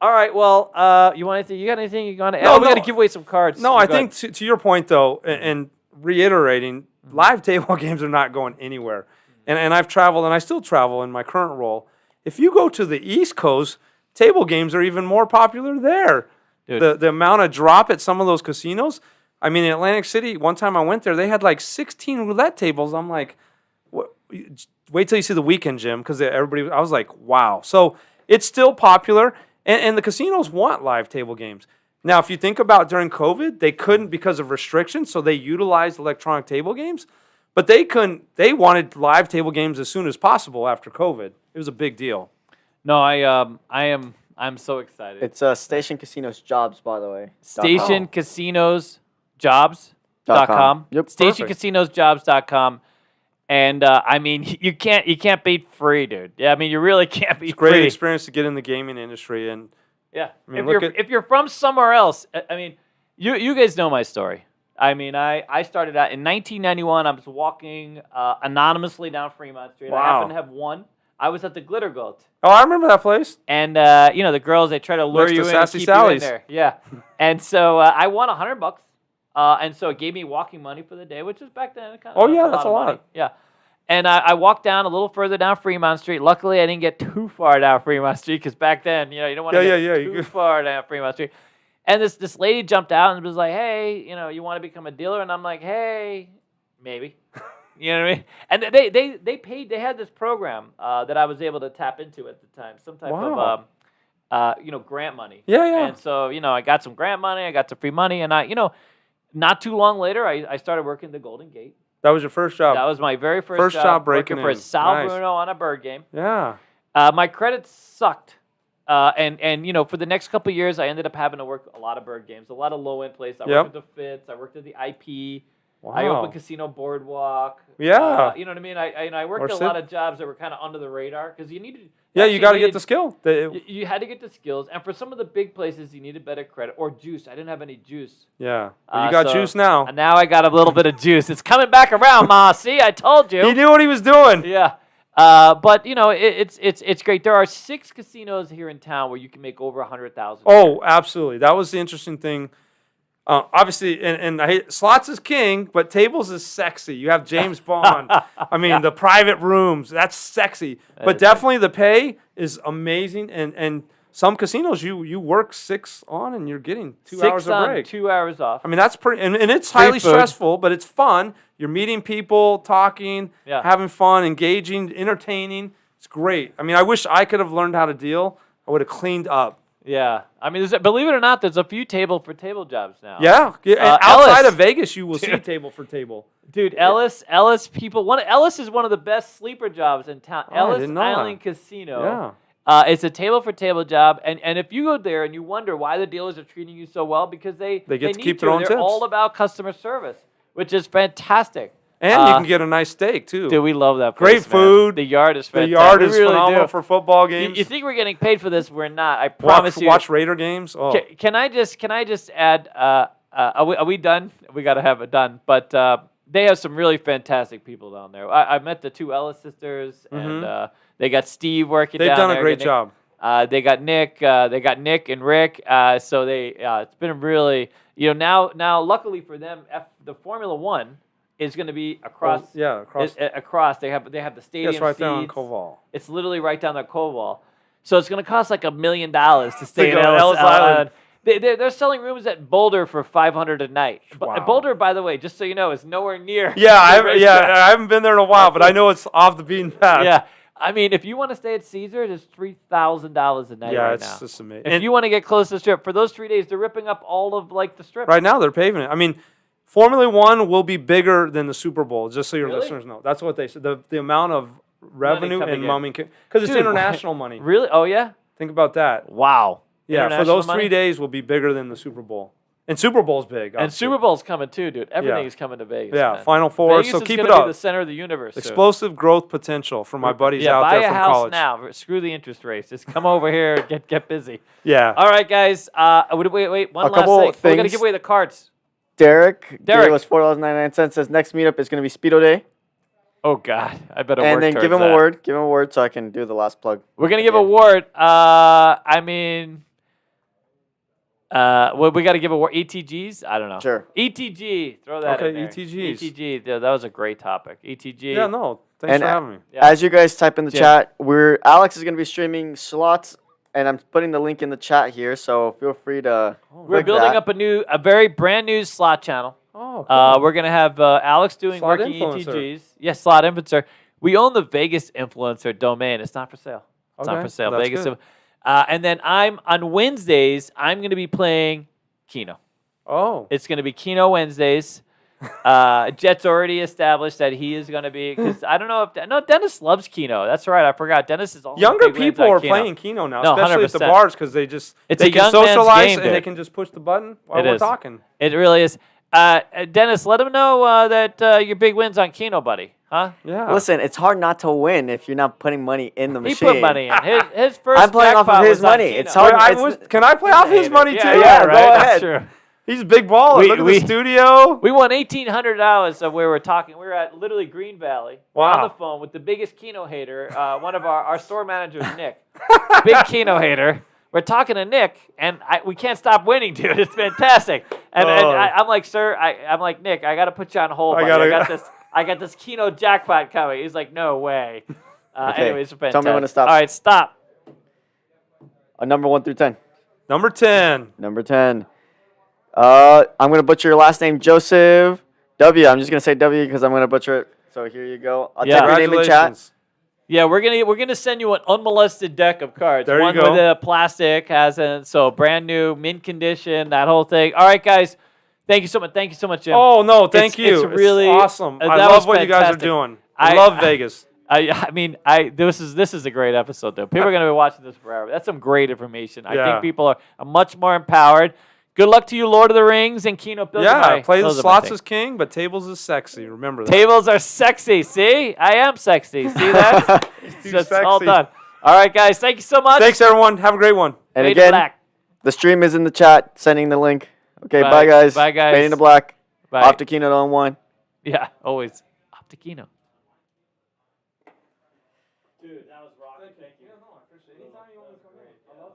All right, well, you want anything? You got anything you want to add? No, We got to no. give away some cards. No, Go I ahead. think to your point though, and reiterating, live table games are not going anywhere. And I've traveled, and I still travel in my current role. If you go to the East Coast, table games are even more popular there. Dude. The amount of drop at some of those casinos. I mean, in Atlantic City, one time I went there, they had like 16 roulette tables. I'm like, what? Wait till you see the weekend, Jim, because everybody. I was like, wow. So it's still popular, and the casinos want live table games. Now, if you think about during COVID, they couldn't because of restrictions, so they utilized electronic table games, but they couldn't. They wanted live table games as soon as possible after COVID. It was a big deal. No, I'm so excited. It's Station Casinos Jobs, by the way. Station Casinos Jobs.com. Yep. StationCasinosJobs.com. And I mean, you can't beat free, dude. Yeah, I mean, you really can't beat Great free. experience to get in the gaming industry, and Yeah. I mean, If you're from somewhere else, I mean, you guys know my story. I mean, I started out in 1991. I was walking anonymously down Fremont Street. I Wow. happened to have one. I was at the Glitter Goat. oh, I remember that place. And you know, the girls, they try to lure Next to you in and Sassy keep you in Sally's. there. Yeah. And so I won $100. And so it gave me walking money for the day, which was back then kind of Oh, yeah, that's a of lot. money. Yeah. And I walked down a little further down Fremont Street. Luckily, I didn't get too far down Fremont Street because back then, you know, you don't want to get too far down Fremont Street. And this lady jumped out and was like, hey, you know, you want to become a dealer? And I'm like, hey, maybe. You know what I mean? And they paid. They had this program that I was able to tap into at the time, some type of you know, grant money. Yeah. And so, you know, I got some grant money, I got some free money, and you know, not too long later, I started working the Golden Gate. That was your first job. That was my very first job breaking working for in. Sal Nice. Bruno on a bird game. Yeah. My credit sucked. And you know, for the next couple of years, I ended up having to work a lot of bird games, a lot of low-end places. I worked at the Fitz, I worked at the IP, Wow. I opened Casino Boardwalk. Yeah. You know what I mean? I worked a lot of jobs that were kind of under the radar because you needed. Yeah, you got to get the skill. You had to get the skills, and for some of the big places, you needed better credit or juice. I didn't have any juice. Yeah. Well, you got so- juice now. And now I got a little bit of juice. It's coming back around, Ma. See, I told you. He knew what he was doing. Yeah. But you know, it's great. There are 6 casinos here in town where you can make over $100,000. Oh, absolutely. That was the interesting thing. Obviously, and I hate, slots is king, but tables is sexy. You have James Bond. I mean, the private rooms, that's sexy. But definitely the pay is amazing. And some casinos, you work 6 on and you're getting 2 hours 6 of on, break. 2 hours off. I mean, that's pretty, and it's Free highly food. stressful, but it's fun. You're meeting people, talking, Yeah. having fun, engaging, entertaining. It's great. I mean, I wish I could have learned how to deal. I would have cleaned up. Yeah. I mean, believe it or not, there's a few table jobs now. Yeah. And outside of Vegas, you will see table for table. Dude, Ellis people. Ellis is one of the best sleeper jobs in town. Oh, I Ellis didn't know Island that. Casino. Yeah. It's a table for table job, and if you go there and you wonder why the dealers are treating you so well, because they They get to need keep their own They're tips. all about customer service, which is fantastic. And you can get a nice steak, too. Dude, we love that Great place, man. food. The yard is The fantastic. yard We is really phenomenal do. for football games. You think we're getting paid for this? We're not. I promise you. Watch Raider games. Oh. Can I just add? Are we done? We got to have it done. But they have some really fantastic people down there. I met the 2 Ellis sisters, and they got Steve working. They've down done there. a great job. They got Nick. They got Nick and Rick. So it's been really, you know, now luckily for them, the Formula One is going to be across. Across. Across. They have the stadium. It's right there on seats. Koval. It's literally right down the Koval. So it's going to cost like $1 million to stay in go to Ellis Ellis Island. They're selling rooms at Boulder for $500 a night. Wow. Boulder, by the way, just so you know, is nowhere near. I haven't been there in a while, but I know it's off the beaten path. Yeah. I mean, if you want to stay at Caesars, it's $3,000 a night Yeah, right it's now. just amazing. If you want to get close to the Strip, for those 3 days, they're ripping up all of like the Strip. Right now, they're paving it. I mean, Formula One will be bigger than the Super Bowl, just so your Really? listeners know. That's what they said. The amount of revenue coming and in. money, because it's Dude, international money. Really? Oh, yeah? Think about that. Wow. Yeah, for International those money? 3 days will be bigger than the Super Bowl. And Super Bowl's big. And obviously. Super Bowl's coming too, dude. Everything's coming to Vegas. Yeah, man. Final Four. Vegas So is keep gonna it be up. the center of the universe. soon. Explosive growth potential for my buddies out buy there a from house college. now. Screw the interest rates. Just come over here and get busy. Yeah. All right, guys. Wait. One A last couple thing. We're gonna things. give away the cards. Derek Derek. gave us $4.99. Says next meetup is going to be Speedo Day. Oh God, I better And work then give towards him that. a word. Give him a word so I can do the last plug. We're gonna give Yeah. a word. I mean, well, we got to give a word. ETGs. I don't know. Sure. ETG. Throw that in Okay, there. ETGs. ETG. Yeah, that was a great topic. ETG. Yeah, no. Thanks And for having me. Yeah. As you guys type in the Jim. chat, Alex is going to be streaming slots, and I'm putting the link in the chat here, so feel free to. We're click building that. up a very brand new slot channel. Oh, cool. We're gonna have Alex doing Slot working influencer. ETGs. Yes, slot influencer. We own the Vegas influencer domain. It's not for sale. It's not Okay, for sale. that's Vegas. good. And then on Wednesdays. I'm gonna be playing Keno. Oh. It's gonna be Keno Wednesdays. Jet's already established that he is gonna be because I don't know if Dennis loves Keno. That's right. I forgot. Dennis is all Younger big wins people on are Keno. playing Keno now, No, especially at the 100%. bars because they It's they a can young man's socialize game, and they dude. can just push the button while It we're is. talking. It really is. Dennis, let him know that your big wins on Keno, buddy. Huh? Yeah. Listen, it's hard not to win if you're not putting money in the He machine. put money in. His first I'm playing off of jackpot his was on money. Keno. It's hard. Can I play off his money too? yeah, right. go That's ahead. true. He's a big baller. We- Look at we- the studio. We won $1,800 of where we're talking. We were at literally Green Valley. Wow. On the phone with the biggest Keno hater. One of our store managers, Nick. Big Keno hater. We're talking to Nick, and we can't stop winning, dude. It's fantastic. And Oh. I'm like, sir, I'm like, Nick, I got to put you on hold. I buddy. gotta- I got this Keno jackpot coming. He's like, no way. Okay, Anyways, it's tell me fantastic. when to stop. All right, stop. A number 1 through 10. Number 10. Number 10. I'm going to butcher your last name, Joseph W. I'm just going to say W because I'm going to butcher it. So here you go. I'll Yeah. type your name in chat. Congratulations. Yeah, we're gonna send you an unmolested deck of cards. There you One go. with a plastic, so brand new, mint condition, that whole thing. All right, guys, thank you so much. Thank you so much, Jim. Oh, no, thank you. It's really awesome. I that love was what you guys are fantastic. doing. I love Vegas. I mean, this is a great episode though. People are gonna be watching this forever. That's some great information. I Yeah. think people are much more empowered. Good luck to you, Lord of the Rings and Keno. Yeah, play the those are my slots things. as king, but tables is sexy. Remember that. Tables are sexy. See, I am sexy. See that? Too It's all sexy. done. All right, guys. Thank you so much. Thanks, everyone. Have a great one. And Fade to again, black. the stream is in the chat, sending the link. Okay, Bye. bye, guys. Bye, guys. Fading to black. Bye. Off to Keynote on 1. Yeah, always. Up to Keno. Dude, that was rocking. Thank you. Yeah, no, I appreciate it. Anytime you want to come in. I love